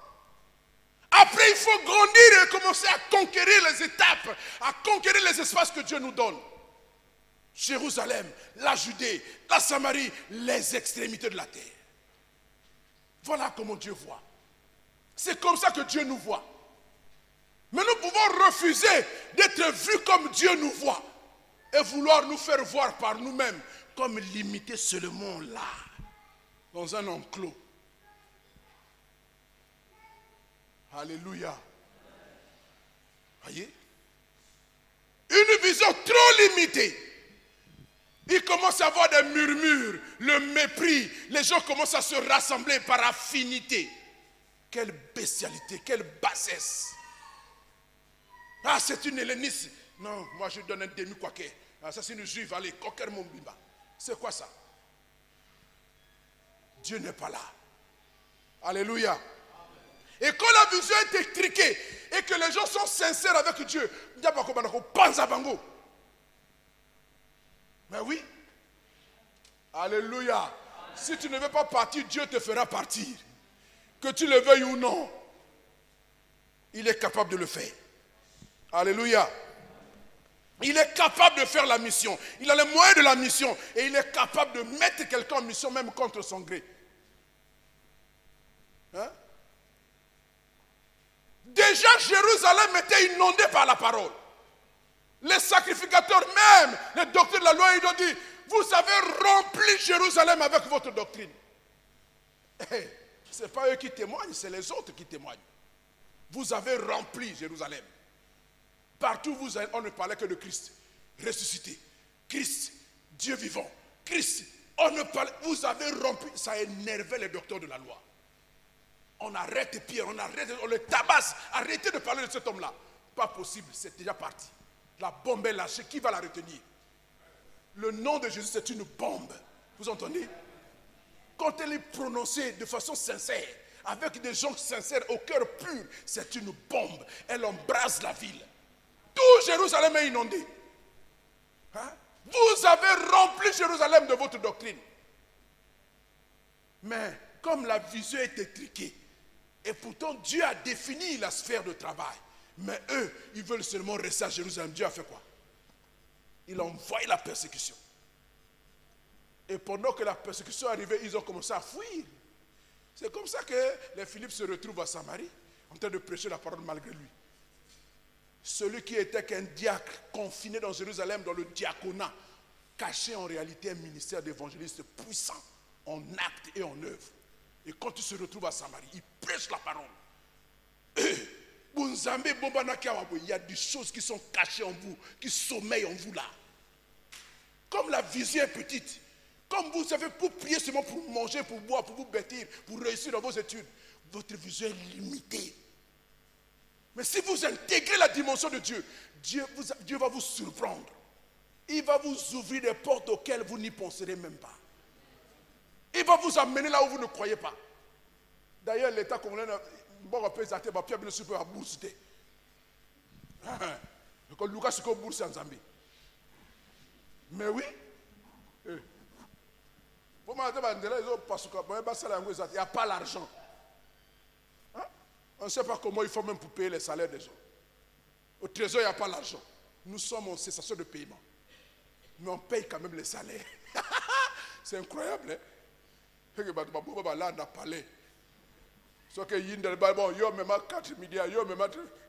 Après, il faut grandir et commencer à conquérir les étapes, à conquérir les espaces que Dieu nous donne. Jérusalem, la Judée, la Samarie, les extrémités de la terre. Voilà comment Dieu voit. C'est comme ça que Dieu nous voit. Mais nous pouvons refuser d'être vus comme Dieu nous voit et vouloir nous faire voir par nous-mêmes comme limité seulement là, dans un enclos. Alléluia. Voyez? Une vision trop limitée. Il commence à avoir des murmures, le mépris. Les gens commencent à se rassembler par affinité. Quelle bestialité, quelle bassesse. C'est une helléniste. Non, moi je donne un demi-quaker. Ça c'est une juive, allez, coquer mon bimba. C'est quoi ça? Dieu n'est pas là. Alléluia. Et quand la vision est étriquée et que les gens sont sincères avec Dieu, mais oui. Alléluia. Si tu ne veux pas partir, Dieu te fera partir. Que tu le veuilles ou non. Il est capable de le faire. Alléluia. Il est capable de faire la mission. Il a les moyens de la mission. Et il est capable de mettre quelqu'un en mission même contre son gré. Hein? Déjà, Jérusalem était inondée par la parole. Les sacrificateurs même, les docteurs de la loi, ils ont dit, vous avez rempli Jérusalem avec votre doctrine. Hey, ce n'est pas eux qui témoignent, c'est les autres qui témoignent. Vous avez rempli Jérusalem. Partout où vous allez, on ne parlait que de Christ ressuscité. Christ, Dieu vivant. Christ, on ne parlait, vous avez rempli. Ça énervait les docteurs de la loi. On arrête Pierre, on le tabasse. Arrêtez de parler de cet homme-là. Pas possible, c'est déjà parti. La bombe est lâchée, qui va la retenir? Le nom de Jésus, c'est une bombe. Vous entendez? Quand elle est prononcée de façon sincère, avec des gens sincères, au cœur pur, c'est une bombe. Elle embrase la ville. Tout Jérusalem est inondé. Hein? Vous avez rempli Jérusalem de votre doctrine. Mais comme la vision est étriquée, et pourtant Dieu a défini la sphère de travail, mais eux, ils veulent seulement rester à Jérusalem. Dieu a fait quoi? Il a envoyé la persécution. Et pendant que la persécution arrivait, ils ont commencé à fuir. C'est comme ça que les Philippe se retrouvent à Samarie, en train de prêcher la parole malgré lui. Celui qui était qu'un diacre confiné dans Jérusalem, dans le diaconat, cachait en réalité un ministère d'évangéliste puissant, en acte et en œuvre. Et quand il se retrouve à Samarie, il prêche la parole. Il y a des choses qui sont cachées en vous, qui sommeillent en vous là. Comme la vision est petite, comme vous savez, pour prier seulement pour manger, pour boire, pour vous bâtir, pour réussir dans vos études, votre vision est limitée. Mais si vous intégrez la dimension de Dieu, Dieu va vous surprendre. Il va vous ouvrir des portes auxquelles vous n'y penserez même pas. Il va vous amener là où vous ne croyez pas. D'ailleurs, l'État congolais, bon, peut être Pierre bien sûr à bourse. Lucas c'est comme bourse en Zambie. Mais oui. Il n'y a pas l'argent. Hein? On ne sait pas comment il faut même pour payer les salaires des gens. Au trésor, il n'y a pas l'argent. Nous sommes en cessation de paiement. Mais on paye quand même les salaires. C'est incroyable. Hein? Il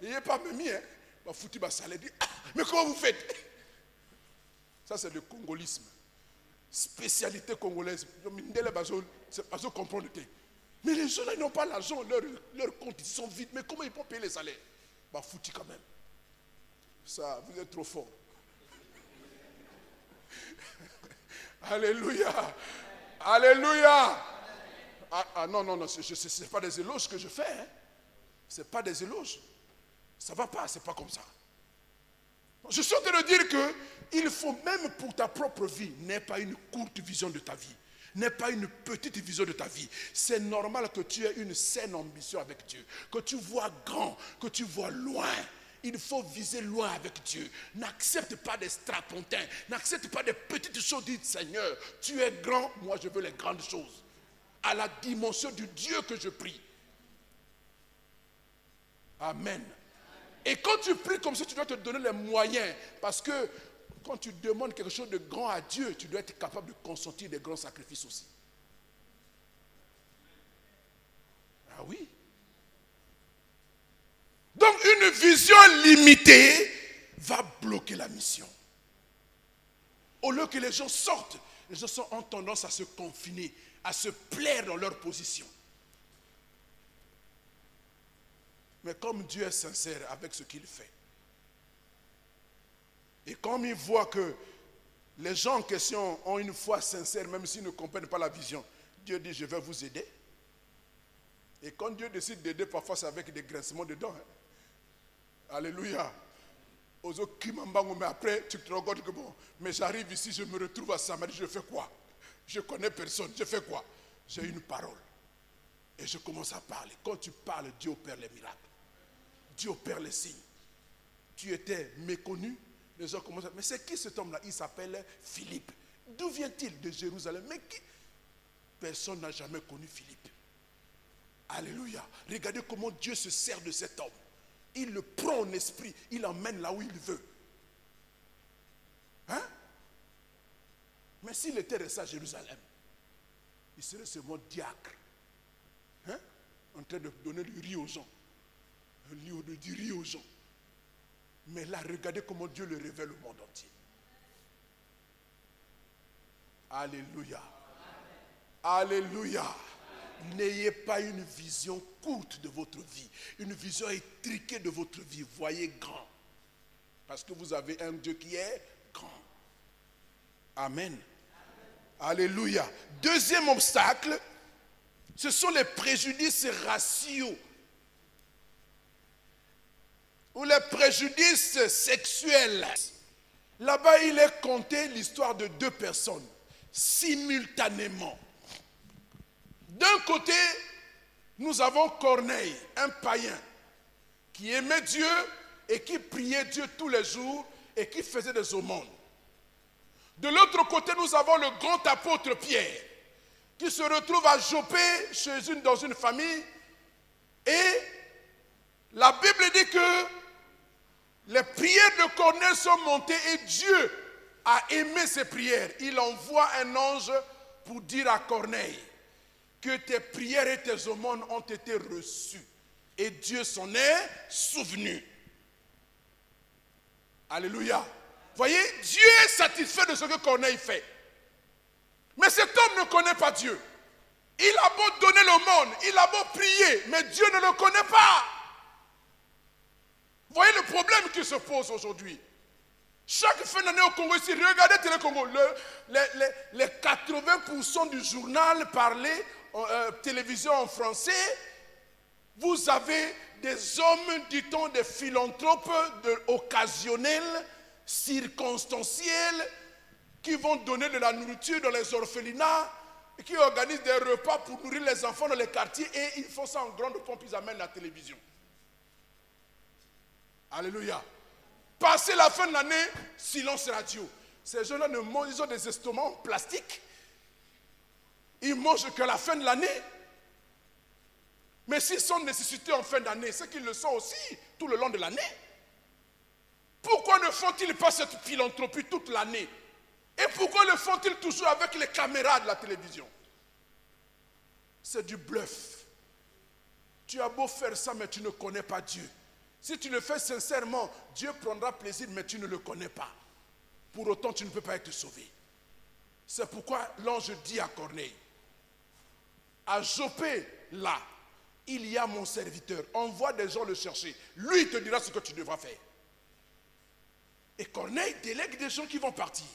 n'est pas mis. Mais comment vous faites? Ça, c'est le congolisme. Spécialité congolaise. C'est pas comprendre. Mais les gens là, ils n'ont pas l'argent, leurs comptes ils sont vides. Mais comment ils peuvent payer les salaires? Bah, foutu quand même. Ça, vous êtes trop fort. Alléluia. Alléluia. Non, ce n'est pas des éloges que je fais. Hein. Ce n'est pas des éloges. Ça ne va pas, ce n'est pas comme ça. Je suis en train de dire qu'il faut même pour ta propre vie, n'aie pas une courte vision de ta vie. N'aie pas une petite vision de ta vie. C'est normal que tu aies une saine ambition avec Dieu. Que tu vois grand, que tu vois loin. Il faut viser loin avec Dieu. N'accepte pas des strapontins. N'accepte pas des petites choses. Dites, Seigneur, tu es grand, moi je veux les grandes choses. À la dimension du Dieu que je prie. Amen. Et quand tu pries comme ça, tu dois te donner les moyens. Parce que quand tu demandes quelque chose de grand à Dieu, tu dois être capable de consentir des grands sacrifices aussi. Ah oui. Donc une vision limitée va bloquer la mission. Au lieu que les gens sortent, les gens ont tendance à se confiner, à se plaire dans leur position. Mais comme Dieu est sincère avec ce qu'il fait, et comme il voit que les gens en question ont une foi sincère, même s'ils ne comprennent pas la vision, Dieu dit, je vais vous aider. Et quand Dieu décide d'aider, parfois c'est avec des grincements dedans. Hein. Alléluia. Mais après, tu te rends compte que bon, mais j'arrive ici, je me retrouve à Samarie, je fais quoi? Je connais personne, je fais quoi? J'ai une parole. Et je commence à parler. Quand tu parles, Dieu opère les miracles. Dieu opère les signes. Tu étais méconnu. Les gens commencent à dire, mais c'est qui cet homme-là? Il s'appelle Philippe. D'où vient-il? De Jérusalem. Mais qui? Personne n'a jamais connu Philippe. Alléluia. Regardez comment Dieu se sert de cet homme. il le prend en esprit, il l'emmène là où il veut. Hein? Mais s'il était resté à Jérusalem, il serait seulement diacre. Hein? En train de donner du riz aux gens. Du riz aux gens. Mais là, regardez comment Dieu le révèle au monde entier. Alléluia. Alléluia. N'ayez pas une vision courte de votre vie, une vision étriquée de votre vie. Voyez grand. Parce que vous avez un Dieu qui est grand. Amen. Alléluia. Deuxième obstacle, ce sont les préjudices raciaux ou les préjudices sexuels. Là-bas, il est conté l'histoire de deux personnes simultanément. D'un côté, nous avons Corneille, un païen, qui aimait Dieu et qui priait Dieu tous les jours et qui faisait des aumônes. De l'autre côté, nous avons le grand apôtre Pierre, qui se retrouve à Jopé, dans une famille, et la Bible dit que les prières de Corneille sont montées et Dieu a aimé ces prières. Il envoie un ange pour dire à Corneille que tes prières et tes aumônes ont été reçues. Et Dieu s'en est souvenu. Alléluia. Voyez, Dieu est satisfait de ce que Corneille fait. Mais cet homme ne connaît pas Dieu. Il a beau donner l'aumône, il a beau prier, mais Dieu ne le connaît pas. Voyez le problème qui se pose aujourd'hui. Chaque fin d'année au Congo, ici, regardez Télé Congo, les 80% du journal parlé, télévision en français, vous avez des hommes, dit-on, des philanthropes occasionnels, circonstanciels, qui vont donner de la nourriture dans les orphelinats, et qui organisent des repas pour nourrir les enfants dans les quartiers, et ils font ça en grande pompe, ils amènent la télévision. Alléluia. Passé la fin de l'année, silence radio. Ces gens-là ne mangent, ils ont des estomacs en plastique. Ils mangent qu'à la fin de l'année. Mais s'ils sont nécessités en fin d'année, c'est qu'ils le sont aussi tout le long de l'année. Pourquoi ne font-ils pas cette philanthropie toute l'année? Et pourquoi le font-ils toujours avec les caméras de la télévision? C'est du bluff. Tu as beau faire ça, mais tu ne connais pas Dieu. Si tu le fais sincèrement, Dieu prendra plaisir, mais tu ne le connais pas. Pour autant, tu ne peux pas être sauvé. C'est pourquoi l'ange dit à Corneille, à Jopé, là, il y a mon serviteur. Envoie des gens le chercher. Lui, il te dira ce que tu devras faire. Et Corneille délègue des gens qui vont partir.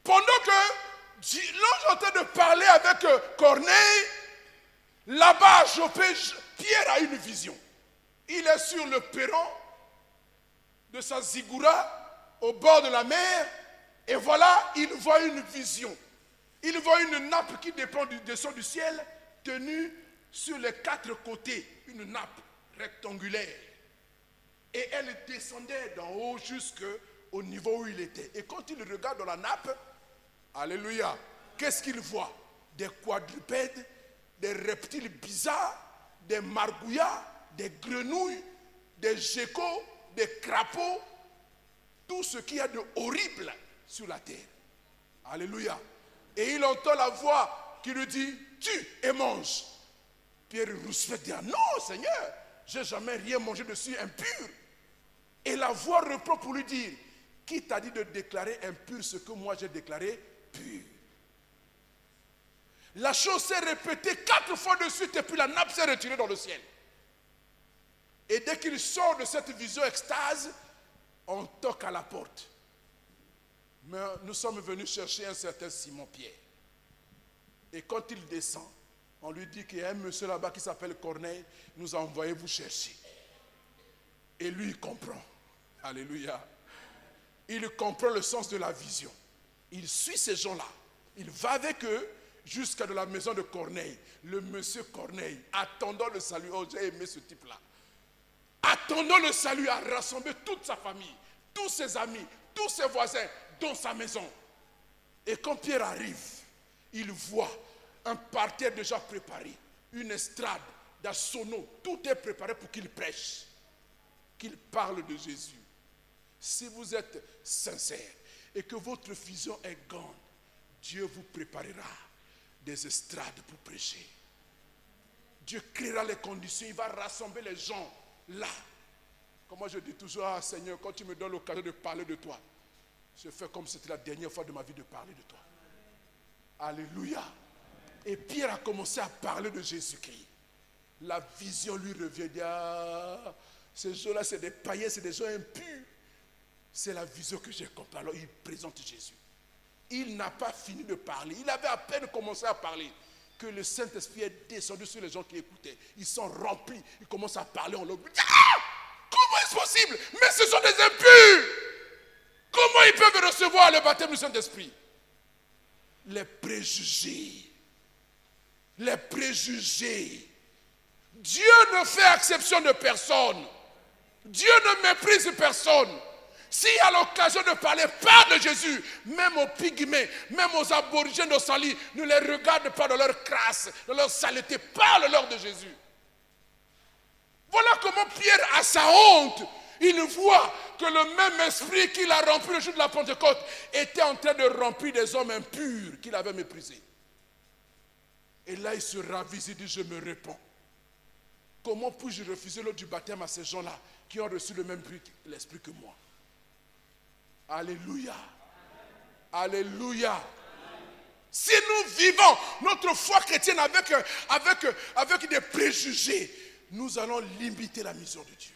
Pendant que l'ange est en train de parler avec Corneille, là-bas à Jopé, Pierre a une vision. Il est sur le perron de sa zigoura, au bord de la mer, et voilà, il voit une vision. Il voit une nappe qui descend du ciel, tenue sur les quatre côtés, une nappe rectangulaire. Et elle descendait d'en haut jusqu'au niveau où il était. Et quand il regarde dans la nappe, alléluia, qu'est-ce qu'il voit? Des quadrupèdes, des reptiles bizarres, des margouillas, des grenouilles, des geckos, des crapauds, tout ce qu'il y a de horrible sur la terre. Alléluia. Et il entend la voix qui lui dit, tue et mange. Pierre rouspète, dit, non Seigneur, je n'ai jamais rien mangé de si impur. Et la voix reprend pour lui dire, qui t'a dit de déclarer impur ce que moi j'ai déclaré pur? La chose s'est répétée 4 fois de suite et puis la nappe s'est retirée dans le ciel. Et dès qu'il sort de cette vision extase, on toque à la porte. Mais nous sommes venus chercher un certain Simon-Pierre. Et quand il descend, on lui dit qu'il y a un monsieur là-bas qui s'appelle Corneille, nous a envoyé vous chercher. Et lui, il comprend. Alléluia. Il comprend le sens de la vision. Il suit ces gens-là. Il va avec eux jusqu'à de la maison de Corneille. Le monsieur Corneille, attendant le salut. Oh, j'ai aimé ce type-là. Attendant le salut, a rassemblé toute sa famille, tous ses amis, tous ses voisins dans sa maison. Et quand Pierre arrive, il voit un parterre déjà préparé, une estrade, des sonneaux, tout est préparé pour qu'il prêche. qu'il parle de Jésus. Si vous êtes sincère et que votre vision est grande, Dieu vous préparera des estrades pour prêcher. Dieu créera les conditions, il va rassembler les gens là. Comme moi je dis toujours, ah Seigneur, quand tu me donnes l'occasion de parler de toi, je fais comme si c'était la dernière fois de ma vie de parler de toi. Alléluia. Et Pierre a commencé à parler de Jésus-Christ. La vision lui revient. Il dit, ah, ces gens-là, c'est des païens, c'est des gens impurs. C'est la vision que j'ai compris. Alors il présente Jésus. Il n'a pas fini de parler. Il avait à peine commencé à parler que le Saint-Esprit est descendu sur les gens qui écoutaient. Ils sont remplis. Ils commencent à parler en langue. Ah! Comment est-ce possible? Mais ce sont des impurs. Comment ils peuvent recevoir le baptême du Saint-Esprit? Les préjugés. Les préjugés. Dieu ne fait exception de personne. Dieu ne méprise personne. S'il y a l'occasion de parler, parle de Jésus. Même aux pygmées, même aux aborigènes d'Australie, ne les regarde pas dans leur crasse, dans leur saleté. Parle-leur de Jésus. Voilà comment Pierre, à sa honte, il voit que le même esprit qu'il a rempli le jour de la Pentecôte était en train de remplir des hommes impurs qu'il avait méprisés. Et là, il se ravise, il dit, je me répands. Comment puis-je refuser l'eau du baptême à ces gens-là qui ont reçu le même l'esprit que moi? Alléluia. Alléluia. Si nous vivons notre foi chrétienne avec des préjugés, nous allons limiter la mission de Dieu.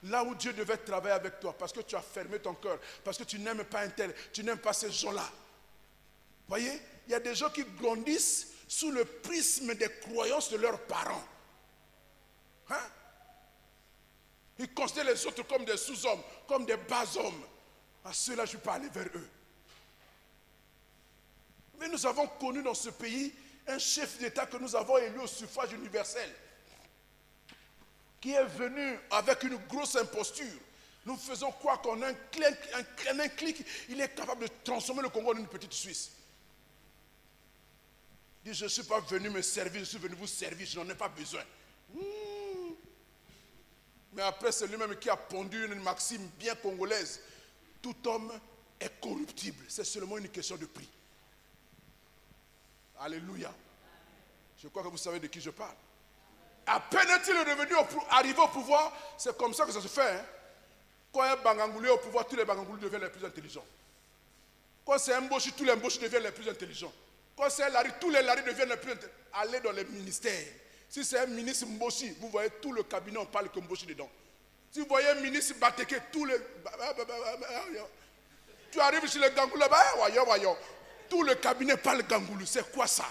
Là où Dieu devait travailler avec toi, parce que tu as fermé ton cœur, parce que tu n'aimes pas un tel, tu n'aimes pas ces gens-là. Voyez, il y a des gens qui grandissent sous le prisme des croyances de leurs parents. Hein? Ils considèrent les autres comme des sous-hommes, comme des bas-hommes. À ceux-là, je peux aller vers eux. Mais nous avons connu dans ce pays un chef d'État que nous avons élu au suffrage universel, qui est venu avec une grosse imposture. Nous faisons croire qu'en un clic, il est capable de transformer le Congo en une petite Suisse. Il dit, je ne suis pas venu me servir, je suis venu vous servir, je n'en ai pas besoin. Mais après, c'est lui-même qui a pondu une maxime bien congolaise. Tout homme est corruptible. C'est seulement une question de prix. Alléluia. Je crois que vous savez de qui je parle. À peine est-il revenu, arrivé au pouvoir, c'est comme ça que ça se fait. Hein? Quand un Bangangoulé est au pouvoir, tous les Bangangoulés deviennent les plus intelligents. Quand c'est un Mboshi, tous les Mboshi deviennent les plus intelligents. Quand c'est un Lari, tous les Lari deviennent les plus intelligents. Allez dans les ministères. Si c'est un ministre Mboshi, vous voyez tout le cabinet, on parle que Mboshi dedans. Si vous voyez un ministre Bateke, tous les... Tu arrives chez les Gangoulés, tout le cabinet parle Gangoulou. C'est quoi ça?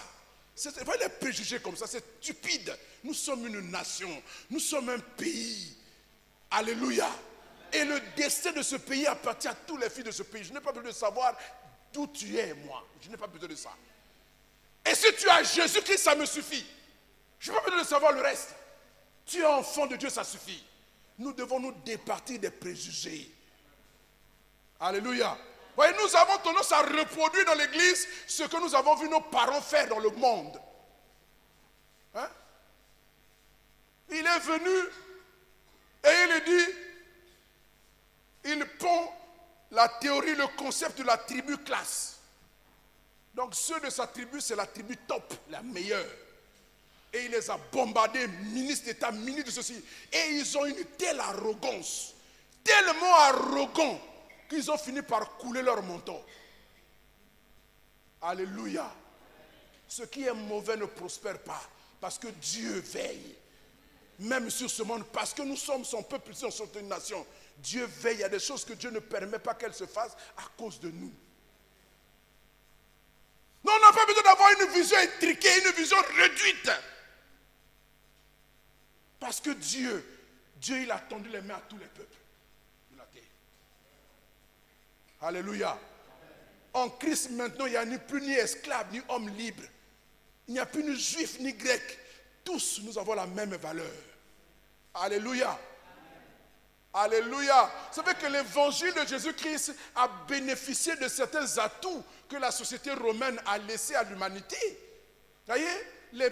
C'est pas les préjugés comme ça, c'est stupide. Nous sommes une nation, nous sommes un pays. Alléluia. Et le destin de ce pays appartient à tous les filles de ce pays. Je n'ai pas besoin de savoir d'où tu es, moi. Je n'ai pas besoin de ça. Et si tu as Jésus-Christ, ça me suffit. Je n'ai pas besoin de savoir le reste. Tu es enfant de Dieu, ça suffit. Nous devons nous départir des préjugés. Alléluia. Voyez, nous avons tendance à reproduire dans l'église ce que nous avons vu nos parents faire dans le monde. Hein? Il est venu et il dit, il pond la théorie, le concept de la tribu classe. Donc ceux de sa tribu, c'est la tribu top, la meilleure. Et il les a bombardés, ministres d'État, ministres de ceci. Et ils ont une telle arrogance, tellement arrogant, qu'ils ont fini par couler leur menton. Alléluia. Ce qui est mauvais ne prospère pas, parce que Dieu veille. Même sur ce monde, parce que nous sommes son peuple, nous sommes une nation. Dieu veille, il y a des choses que Dieu ne permet pas qu'elles se fassent à cause de nous. Non, on n'a pas besoin d'avoir une vision intriquée, une vision réduite. Parce que Dieu, il a tendu les mains à tous les peuples de la terre. Alléluia. En Christ maintenant, il n'y a ni plus ni esclave, ni homme libre. Il n'y a plus ni juif, ni grec. Tous, nous avons la même valeur. Alléluia. Alléluia. Vous savez que l'évangile de Jésus-Christ a bénéficié de certains atouts que la société romaine a laissés à l'humanité. Vous voyez,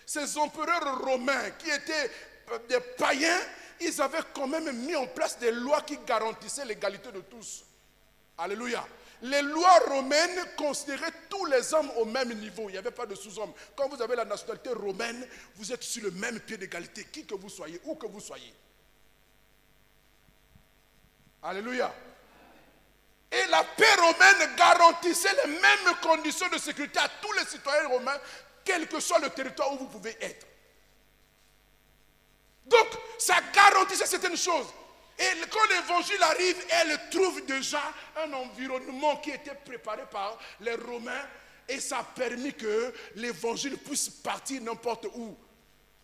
ces empereurs romains qui étaient des païens, ils avaient quand même mis en place des lois qui garantissaient l'égalité de tous. Alléluia. Les lois romaines considéraient tous les hommes au même niveau. Il n'y avait pas de sous-hommes. Quand vous avez la nationalité romaine, vous êtes sur le même pied d'égalité, qui que vous soyez, où que vous soyez. Alléluia. Et la paix romaine garantissait les mêmes conditions de sécurité à tous les citoyens romains, quel que soit le territoire où vous pouvez être. Donc, ça garantissait certaines choses. Et quand l'évangile arrive, elle trouve déjà un environnement qui était préparé par les Romains et ça a permis que l'évangile puisse partir n'importe où.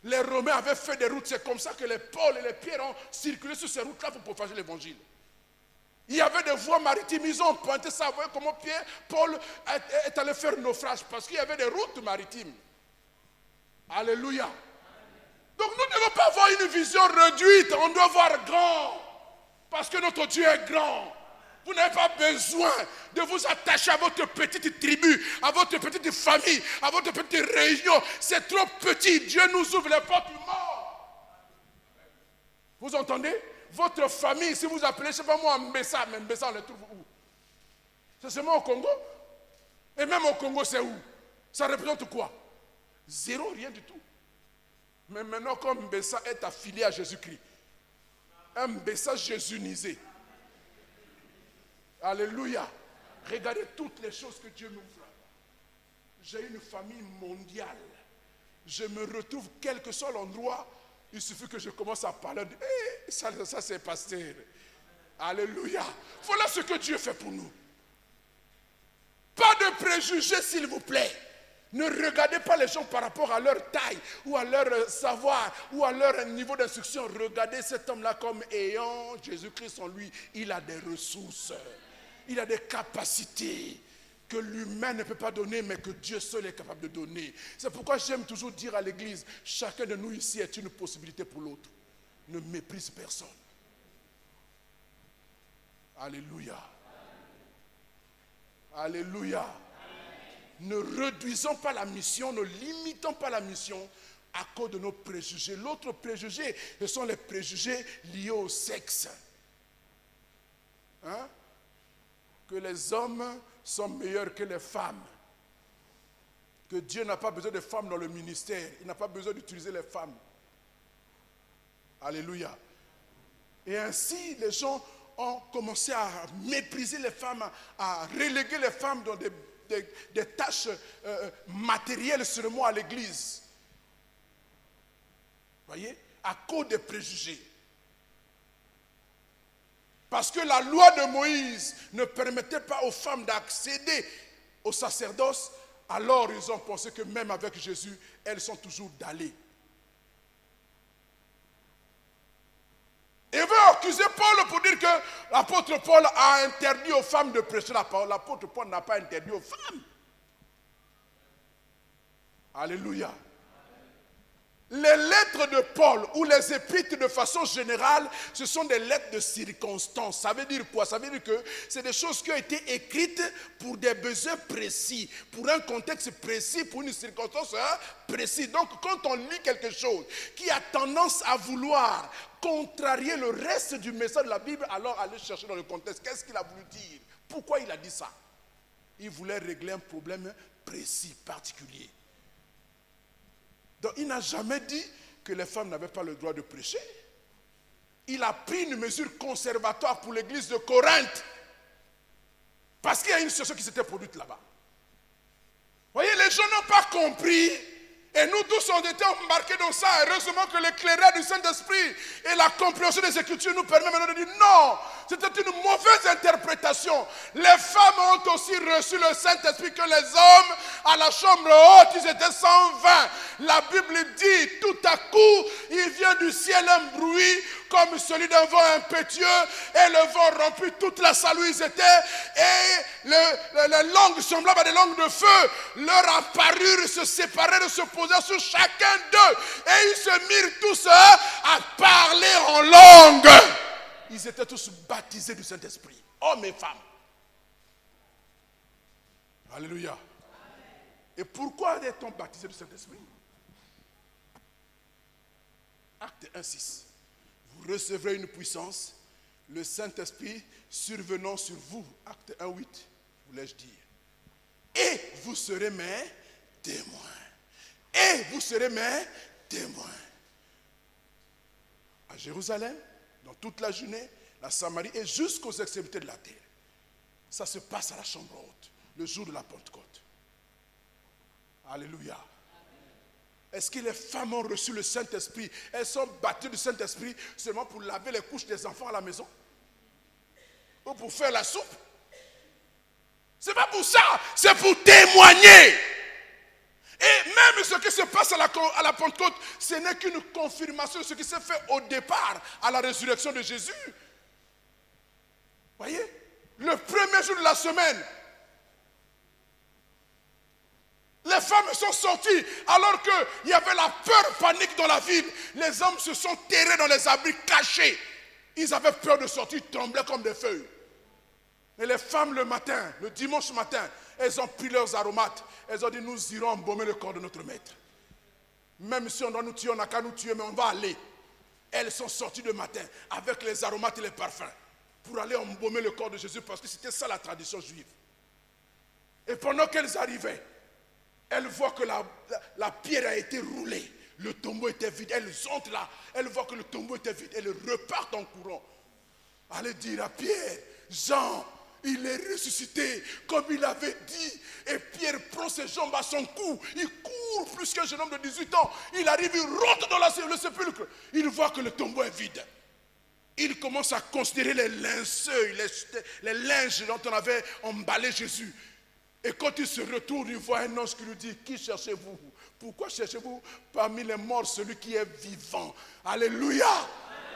Les Romains avaient fait des routes, c'est comme ça que les Paul et les Pierre ont circulé sur ces routes-là pour propager l'évangile. Il y avait des voies maritimes, ils ont pointé ça. Vous voyez comment Paul est allé faire naufrage parce qu'il y avait des routes maritimes. Alléluia. Donc nous ne devons pas avoir une vision réduite, on doit voir grand. Parce que notre Dieu est grand. Vous n'avez pas besoin de vous attacher à votre petite tribu, à votre petite famille, à votre petite réunion. C'est trop petit. Dieu nous ouvre les portes du monde. Vous entendez? Votre famille, si vous appelez, je ne sais pas moi, Mbessa, mais Mbessa, on les trouve où? C'est seulement au Congo? Et même au Congo, c'est où? Ça représente quoi? Zéro, rien du tout. Mais maintenant, comme Mbessa est affilié à Jésus-Christ, un Mbessa jésunisé. Alléluia. Regardez toutes les choses que Dieu m'ouvre. J'ai une famille mondiale. Je me retrouve quel que soit l'endroit. Il suffit que je commence à parler. Ça c'est pasteur. Alléluia. Voilà ce que Dieu fait pour nous. Pas de préjugés, s'il vous plaît. Ne regardez pas les gens par rapport à leur taille ou à leur savoir ou à leur niveau d'instruction. Regardez cet homme-là comme ayant Jésus-Christ en lui. Il a des ressources. Il a des capacités que l'humain ne peut pas donner, mais que Dieu seul est capable de donner. C'est pourquoi j'aime toujours dire à l'église, chacun de nous ici est une possibilité pour l'autre. Ne méprise personne. Alléluia. Alléluia. Ne réduisons pas la mission, ne limitons pas la mission à cause de nos préjugés. L'autre préjugé, ce sont les préjugés liés au sexe. Hein? Que les hommes sont meilleurs que les femmes. Que Dieu n'a pas besoin de femmes dans le ministère. Il n'a pas besoin d'utiliser les femmes. Alléluia. Et ainsi, les gens ont commencé à mépriser les femmes, à reléguer les femmes dans des tâches matérielles seulement à l'église. Voyez, à cause des préjugés. Parce que la loi de Moïse ne permettait pas aux femmes d'accéder au sacerdoce, alors ils ont pensé que même avec Jésus, elles sont toujours dallées. Et veut accuser Paul pour dire que l'apôtre Paul a interdit aux femmes de prêcher la parole. L'apôtre Paul n'a pas interdit aux femmes. Alléluia. Les lettres de Paul ou les épîtres de façon générale, ce sont des lettres de circonstance. Ça veut dire quoi? Ça veut dire que c'est des choses qui ont été écrites pour des besoins précis, pour un contexte précis, pour une circonstance précise. Donc quand on lit quelque chose qui a tendance à vouloir contrarier le reste du message de la Bible, alors allez chercher dans le contexte. Qu'est-ce qu'il a voulu dire? Pourquoi il a dit ça? Il voulait régler un problème précis, particulier. Donc il n'a jamais dit que les femmes n'avaient pas le droit de prêcher. Il a pris une mesure conservatoire pour l'église de Corinthe. Parce qu'il y a une situation qui s'était produite là-bas. Vous voyez, les gens n'ont pas compris. Et nous tous on était embarqués dans ça. Heureusement que l'éclairage du Saint-Esprit et la compréhension des Écritures nous permettent maintenant de dire non. C'était une mauvaise interprétation. Les femmes ont aussi reçu le Saint-Esprit que les hommes à la chambre haute, ils étaient 120. La Bible dit, tout à coup, il vient du ciel un bruit comme celui d'un vent impétueux et le vent remplit toute la salle où ils étaient et les langues semblables à des langues de feu leur apparurent, se séparèrent, se posaient sur chacun d'eux et ils se mirent tous à parler en langue. Ils étaient tous baptisés du Saint-Esprit, hommes et femmes. Alléluia. Et pourquoi est-on baptisé du Saint-Esprit? Acte 1:6. vous recevrez une puissance, le Saint-Esprit survenant sur vous. Acte 1:8, voulais-je dire. Et vous serez mes témoins. Et vous serez mes témoins. À Jérusalem, dans toute la Judée, la Samarie et jusqu'aux extrémités de la terre. Ça se passe à la chambre haute, le jour de la Pentecôte. Alléluia. Est-ce que les femmes ont reçu le Saint-Esprit? Elles sont baptisées du Saint-Esprit seulement pour laver les couches des enfants à la maison? Ou pour faire la soupe? C'est pas pour ça, c'est pour témoigner. Et même ce qui se passe à la Pentecôte, ce n'est qu'une confirmation de ce qui s'est fait au départ à la résurrection de Jésus. Voyez, le premier jour de la semaine, les femmes sont sorties alors qu'il y avait la peur, panique dans la ville. Les hommes se sont terrés dans les abris cachés. Ils avaient peur de sortir, ils tremblaient comme des feuilles. Et les femmes le matin, le dimanche matin, elles ont pris leurs aromates. Elles ont dit, nous irons embaumer le corps de notre maître. Même si on doit nous tuer, on n'a qu'à nous tuer, mais on va aller. Elles sont sorties le matin avec les aromates et les parfums pour aller embaumer le corps de Jésus parce que c'était ça la tradition juive. Et pendant qu'elles arrivaient, elles voient que la pierre a été roulée. Le tombeau était vide. Elles entrent là. Elles voient que le tombeau était vide. Elles repartent en courant. Allez dire à Pierre, Jean, il est ressuscité comme il avait dit. Et Pierre prend ses jambes à son cou. Il court plus qu'un jeune homme de 18 ans. Il arrive, il rentre dans le sépulcre. Il voit que le tombeau est vide. Il commence à considérer les linceuils, les linges dont on avait emballé Jésus. Et quand il se retourne, il voit un ange qui lui dit, qui cherchez-vous? Pourquoi cherchez-vous parmi les morts celui qui est vivant? Alléluia!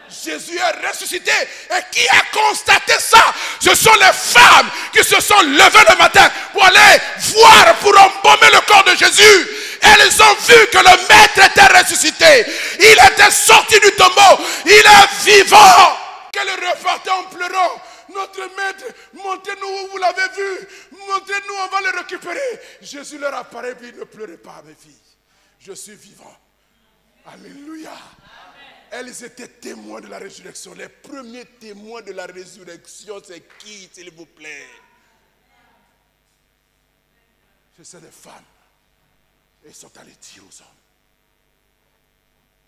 Jésus est ressuscité. Et qui a constaté ça? Ce sont les femmes qui se sont levées le matin pour aller voir, pour embaumer le corps de Jésus. Elles ont vu que le maître était ressuscité. Il était sorti du tombeau. Il est vivant. Qu'elle repartait en pleurant. Notre maître, montrez-nous où vous l'avez vu. Montrez-nous, on va le récupérer. Jésus leur apparaît et dit, ne pleurez pas mes filles. Je suis vivant. Alléluia. Elles étaient témoins de la résurrection. Les premiers témoins de la résurrection, c'est qui, s'il vous plaît? C'est les femmes. Elles sont allées dire aux hommes.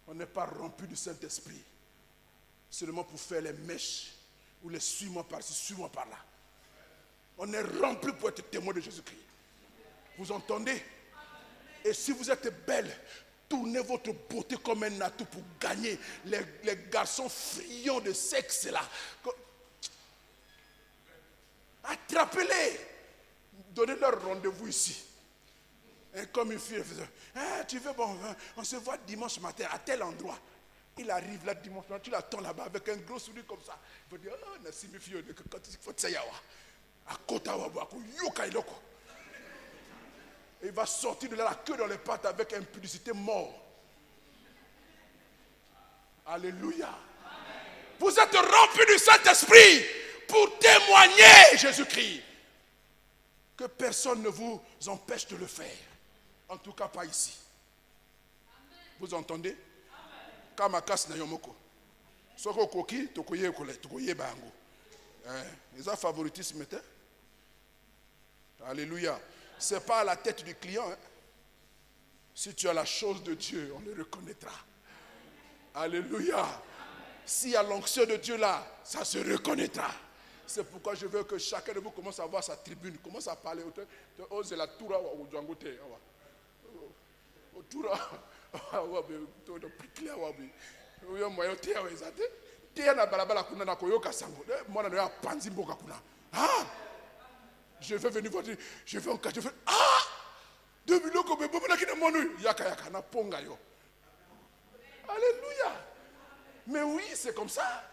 On n'est pas rompu du Saint-Esprit seulement pour faire les mèches ou les suis-moi par-ci, suis-moi par-là. On est rempli pour être témoin de Jésus-Christ. Vous entendez? Et si vous êtes belle, tournez votre beauté comme un atout pour gagner les garçons friands de sexe là. Attrapez-les. Donnez-leur rendez-vous ici. Et comme une fille faisait, ah, tu veux, bon, on se voit dimanche matin à tel endroit. Il arrive là dimanche matin, tu l'attends là-bas avec un gros sourire comme ça. Il va dire, oh, merci mes filles, quand il faut ça yawa. À côté yoka. Il va sortir de là la queue dans les pattes avec impudicité mort. Alléluia. Amen. Vous êtes remplis du Saint-Esprit pour témoigner Jésus-Christ. Que personne ne vous empêche de le faire. En tout cas pas ici. Amen. Vous entendez? Kamakas na yomoko. Soko koki tokoye kole tokoye bango. Ils ont favoritisme. Alléluia. Ce n'est pas à la tête du client. Hein. Si tu as la chose de Dieu, on le reconnaîtra. Alléluia. S'il y a l'onction de Dieu là, ça se reconnaîtra. C'est pourquoi je veux que chacun de vous commence à avoir sa tribune, commence à parler. Ose la toura ou djangote. Toura. Je vais venir voir, je vais en cas, je vais. Ah! 2 millions comme yaka na ponga yo. Alléluia. Mais oui, c'est comme ça.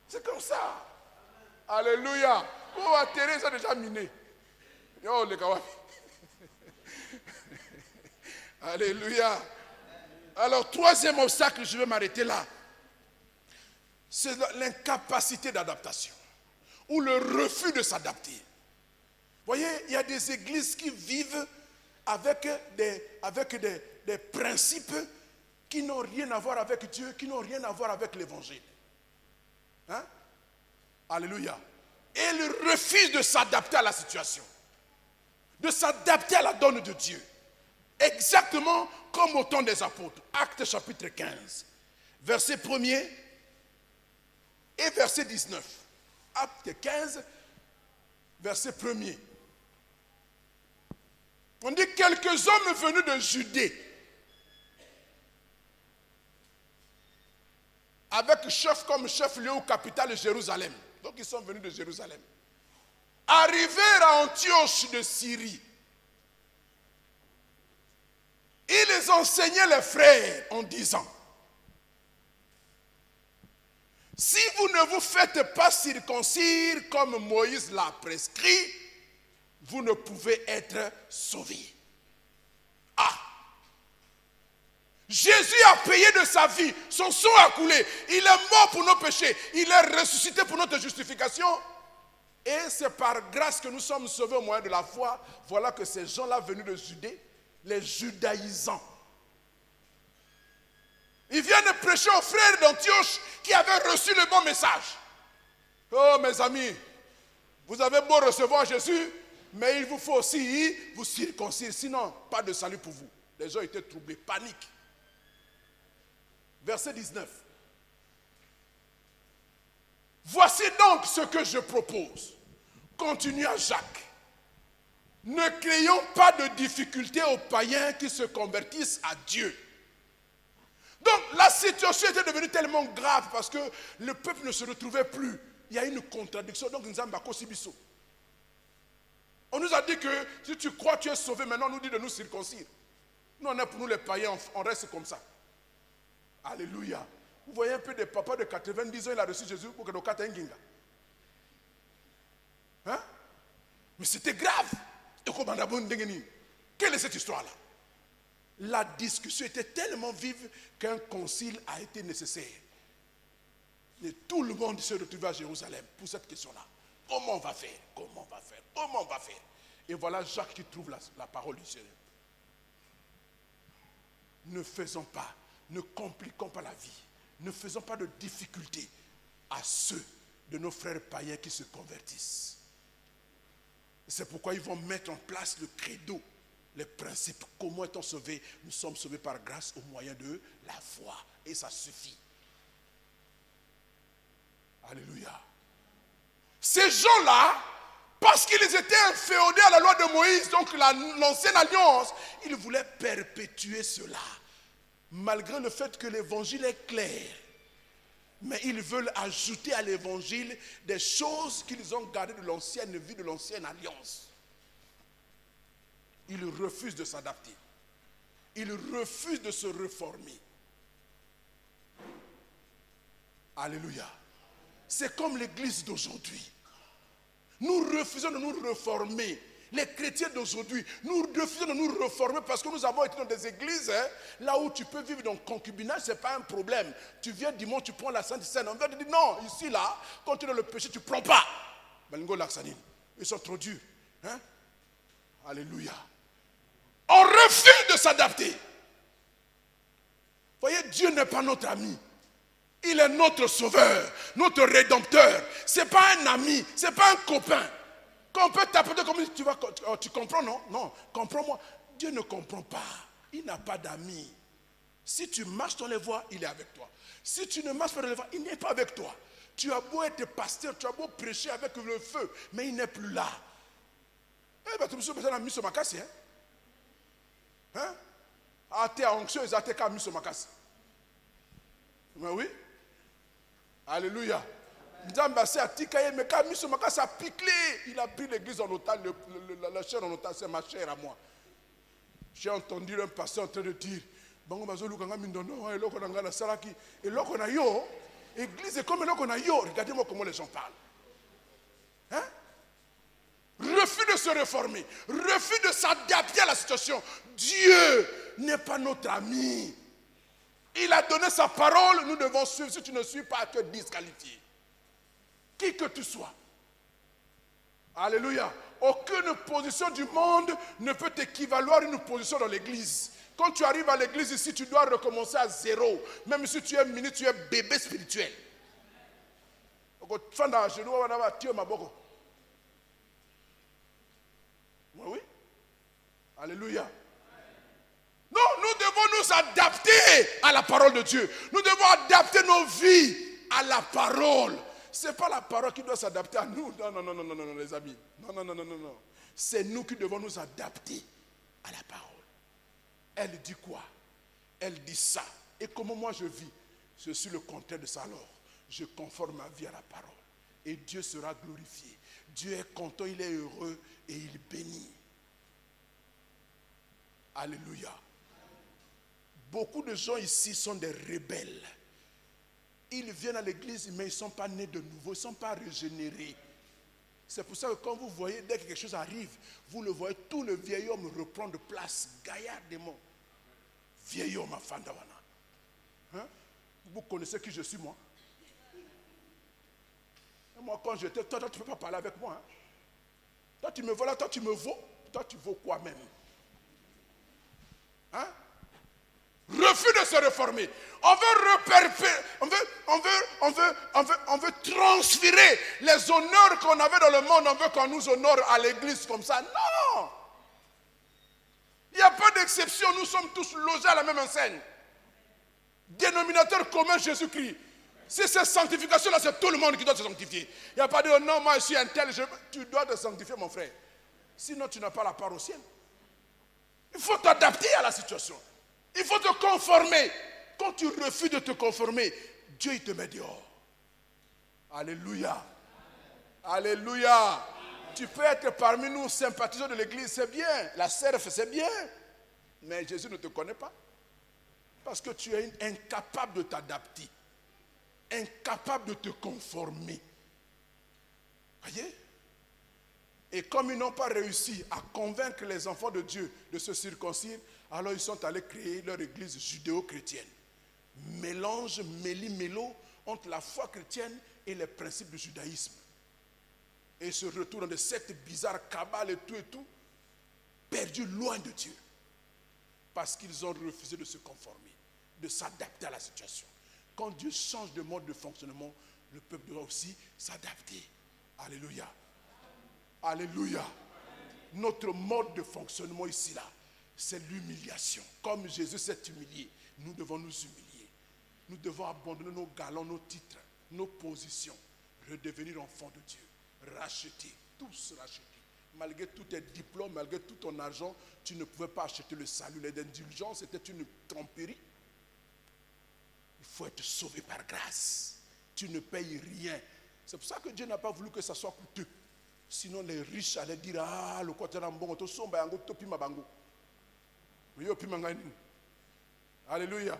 C'est comme ça. Alléluia. Oh, atterrir, ça déjà miné. Yo, les kawabi. Alléluia. Alors, troisième obstacle, je vais m'arrêter là. C'est l'incapacité d'adaptation. Ou le refus de s'adapter. Vous voyez, il y a des églises qui vivent avec des principes qui n'ont rien à voir avec Dieu, qui n'ont rien à voir avec l'évangile. Hein? Alléluia. Et ils refusent de s'adapter à la situation, de s'adapter à la donne de Dieu. Exactement comme au temps des apôtres. Actes chapitre 15, verset 1er et verset 19. Acte 15, verset 1er. On dit quelques hommes venus de Judée, avec chef comme chef-lieu ou capitale Jérusalem. Donc ils sont venus de Jérusalem. Arrivèrent à Antioche de Syrie. Ils enseignaient les frères en disant: si vous ne vous faites pas circoncire comme Moïse l'a prescrit, vous ne pouvez être sauvés. Ah! Jésus a payé de sa vie, son sang a coulé, il est mort pour nos péchés, il est ressuscité pour notre justification. Et c'est par grâce que nous sommes sauvés au moyen de la foi. Voilà que ces gens-là venus de Judée, les judaïsants, ils viennent prêcher aux frères d'Antioche qui avaient reçu le bon message. Oh mes amis, vous avez beau recevoir Jésus, mais il vous faut aussi vous circoncire, sinon pas de salut pour vous. Les gens étaient troublés, panique. Verset 19. Voici donc ce que je propose. Continua Jacques. Ne créons pas de difficultés aux païens qui se convertissent à Dieu. Donc la situation était devenue tellement grave parce que le peuple ne se retrouvait plus. Il y a une contradiction. Donc on nous a dit que si tu crois tu es sauvé, maintenant on nous dit de nous circoncire. Nous on est pour nous les païens, on reste comme ça. Alléluia. Vous voyez un peu des papas de 90 ans, il a reçu Jésus pour que nous kata nginga. Hein? Mais c'était grave. Quelle est cette histoire-là? La discussion était tellement vive qu'un concile a été nécessaire. Et tout le monde s'est retrouvé à Jérusalem pour cette question-là. Comment on va faire? Comment on va faire? Comment on va faire? Et voilà Jacques qui trouve la parole du Seigneur. Ne faisons pas, ne compliquons pas la vie. Ne faisons pas de difficultés à ceux de nos frères païens qui se convertissent. C'est pourquoi ils vont mettre en place le credo, les principes. Comment est-on sauvé? Nous sommes sauvés par grâce au moyen de la foi. Et ça suffit. Alléluia. Ces gens-là, parce qu'ils étaient inféodés à la loi de Moïse, donc l'ancienne alliance, ils voulaient perpétuer cela. Malgré le fait que l'évangile est clair. Mais ils veulent ajouter à l'évangile des choses qu'ils ont gardées de l'ancienne vie, de l'ancienne alliance. Ils refusent de s'adapter. Ils refusent de se réformer. Alléluia. C'est comme l'église d'aujourd'hui. Nous refusons de nous réformer. Les chrétiens d'aujourd'hui, nous refusons de nous réformer parce que nous avons été dans des églises, là où tu peux vivre dans le concubinage, ce n'est pas un problème. Tu viens dimanche, tu prends la Sainte Seine. On va te dire non, ici, là, quand tu es dans le péché, tu ne prends pas. Ils sont trop durs. Hein? Alléluia. On refuse de s'adapter. Voyez, Dieu n'est pas notre ami. Il est notre sauveur, notre rédempteur. Ce n'est pas un ami, ce n'est pas un copain. Quand on peut t'apporter comme tu comprends, non? Non, comprends-moi. Dieu ne comprend pas. Il n'a pas d'amis. Si tu marches dans les voies, il est avec toi. Si tu ne marches pas dans les voies, il n'est pas avec toi. Tu as beau être pasteur, tu as beau prêcher avec le feu, mais il n'est plus là. Eh bien, tu me souviens, mis sur ma casse, hein? Hein? Ah, t'es anxieux, ils ont mis sur ma casse. Mais oui. Alléluia. Mais quand Misomaka s'est piclé, il a pris l'église en otage, la chair en otage, c'est ma chair à moi. J'ai entendu un pasteur en train de dire, église est comme regardez-moi comment les gens parlent. Hein? Refus de se réformer, refus de s'adapter à la situation. Dieu n'est pas notre ami. Il a donné sa parole, nous devons suivre. Si tu ne suis pas, tu es disqualifié. Qui que tu sois. Alléluia. Aucune position du monde ne peut équivaloir à une position dans l'église. Quand tu arrives à l'église ici, tu dois recommencer à zéro. Même si tu es mini, tu es bébé spirituel. Oui. Alléluia. Non, nous devons nous adapter à la parole de Dieu. Nous devons adapter nos vies à la parole. Ce n'est pas la parole qui doit s'adapter à nous. Non, les amis. Non. C'est nous qui devons nous adapter à la parole. Elle dit quoi? Elle dit ça. Et comment moi je vis? Je suis le contraire de ça alors. Je conforme ma vie à la parole. Et Dieu sera glorifié. Dieu est content, il est heureux et il bénit. Alléluia. Beaucoup de gens ici sont des rebelles. Ils viennent à l'église, mais ils ne sont pas nés de nouveau, ils ne sont pas régénérés. C'est pour ça que quand vous voyez, dès que quelque chose arrive, vous le voyez, tout le vieil homme reprend de place, gaillardement. Vieil homme à Fandawana. Hein? Vous connaissez qui je suis, moi? Et moi, quand j'étais, toi, tu ne peux pas parler avec moi. Hein? Toi, tu me vois là, toi, tu me vaux. Toi, tu vaux quoi même? Hein? Refus de se réformer. On veut transférer les honneurs qu'on avait dans le monde. On veut qu'on nous honore à l'église comme ça. Non! Il n'y a pas d'exception. Nous sommes tous logés à la même enseigne. Dénominateur commun Jésus-Christ. Si c'est sanctification, là, c'est tout le monde qui doit se sanctifier. Il n'y a pas de non, moi je suis un tel. Tu dois te sanctifier, mon frère. Sinon, tu n'as pas la part au ciel. Il faut t'adapter à la situation. Il faut te conformer. Quand tu refuses de te conformer, Dieu il te met dehors. Alléluia. Alléluia. Tu peux être parmi nous sympathisants de l'église, c'est bien. La serve, c'est bien. Mais Jésus ne te connaît pas. Parce que tu es incapable de t'adapter. Incapable de te conformer. Voyez? Et comme ils n'ont pas réussi à convaincre les enfants de Dieu de se circoncire, alors ils sont allés créer leur église judéo-chrétienne. Mélange, méli-mélo entre la foi chrétienne et les principes du judaïsme. Et ils se retrouvent dans des sectes bizarres, cabales et tout, perdus loin de Dieu. Parce qu'ils ont refusé de se conformer, de s'adapter à la situation. Quand Dieu change de mode de fonctionnement, le peuple doit aussi s'adapter. Alléluia. Alléluia. Notre mode de fonctionnement ici, là, c'est l'humiliation. Comme Jésus s'est humilié, nous devons nous humilier. Nous devons abandonner nos galons, nos titres, nos positions, redevenir enfants de Dieu, racheter, tous racheter. Malgré tous tes diplômes, malgré tout ton argent, tu ne pouvais pas acheter le salut. Les indulgences, c'était une tromperie. Il faut être sauvé par grâce. Tu ne payes rien. C'est pour ça que Dieu n'a pas voulu que ça soit coûteux. Sinon, les riches allaient dire, ah, le côté d'ambon, to somba yango, topi mabango. Alléluia.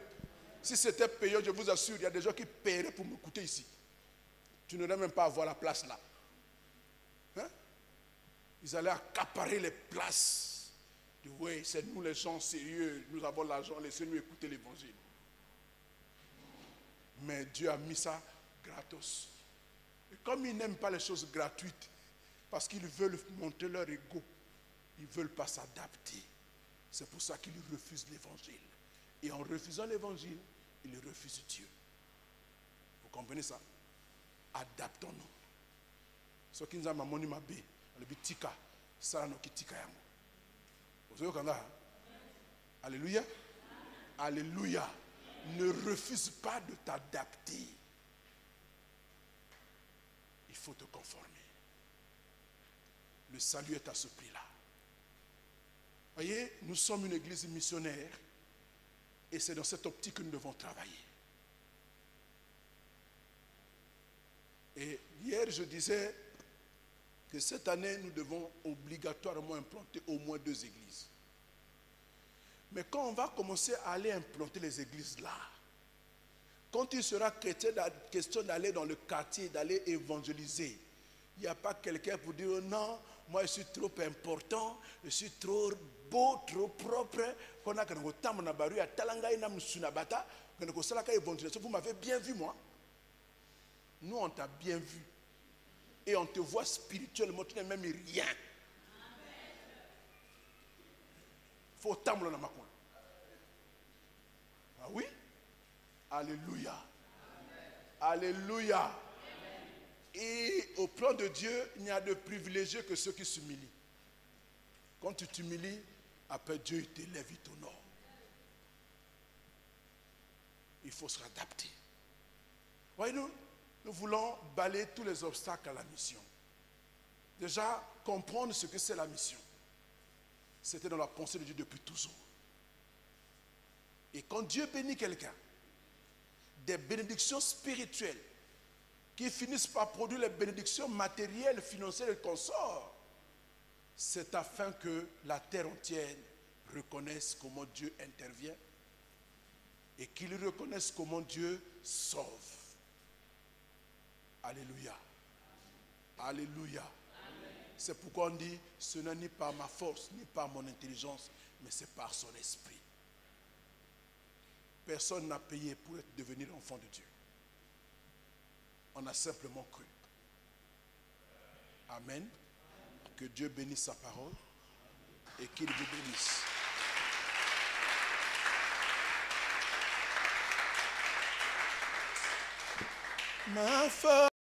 Si c'était payant, je vous assure, il y a des gens qui paieraient pour m'écouter ici. Tu n'aurais même pas à avoir la place là. Hein? Ils allaient accaparer les places. Oui, c'est nous les gens sérieux, nous avons l'argent, laissez-nous écouter l'évangile. Mais Dieu a mis ça gratos. Et comme ils n'aiment pas les choses gratuites, parce qu'ils veulent montrer leur ego, ils ne veulent pas s'adapter. C'est pour ça qu'ils refusent l'évangile. Et en refusant l'évangile, ils refusent Dieu. Vous comprenez ça? Adaptons-nous. Ce qui nous a mamoni mabe, le bitika, ça no kitika yango. Vous voyez quand Alléluia. Alléluia. Ne refuse pas de t'adapter. Il faut te conformer. Le salut est à ce prix-là. Voyez, nous sommes une église missionnaire et c'est dans cette optique que nous devons travailler. Et hier, je disais que cette année, nous devons obligatoirement implanter au moins 2 églises. Mais quand on va commencer à aller implanter les églises là, quand il sera question d'aller dans le quartier, d'aller évangéliser, il n'y a pas quelqu'un pour dire oh non, moi je suis trop important, je suis trop beau, trop propre. Vous m'avez bien vu, moi. Nous, on t'a bien vu. Et on te voit spirituellement, tu n'es même rien. Il faut t'amener dans ma cour. Alléluia. Alléluia. Et au plan de Dieu, il n'y a de privilégiés que ceux qui s'humilient. Quand tu t'humilies, après Dieu il t'élève, il t'honore. Il faut se réadapter. Voyez-nous, nous voulons balayer tous les obstacles à la mission. Déjà, comprendre ce que c'est la mission. C'était dans la pensée de Dieu depuis toujours. Et quand Dieu bénit quelqu'un, des bénédictions spirituelles qui finissent par produire les bénédictions matérielles, financières et consorts, c'est afin que la terre entière reconnaisse comment Dieu intervient et qu'il reconnaisse comment Dieu sauve. Alléluia. Alléluia. C'est pourquoi on dit, ce n'est ni par ma force, ni par mon intelligence, mais c'est par son esprit. Personne n'a payé pour devenir enfant de Dieu. On a simplement cru. Amen. Que Dieu bénisse sa parole et qu'il vous bénisse. Ma foi.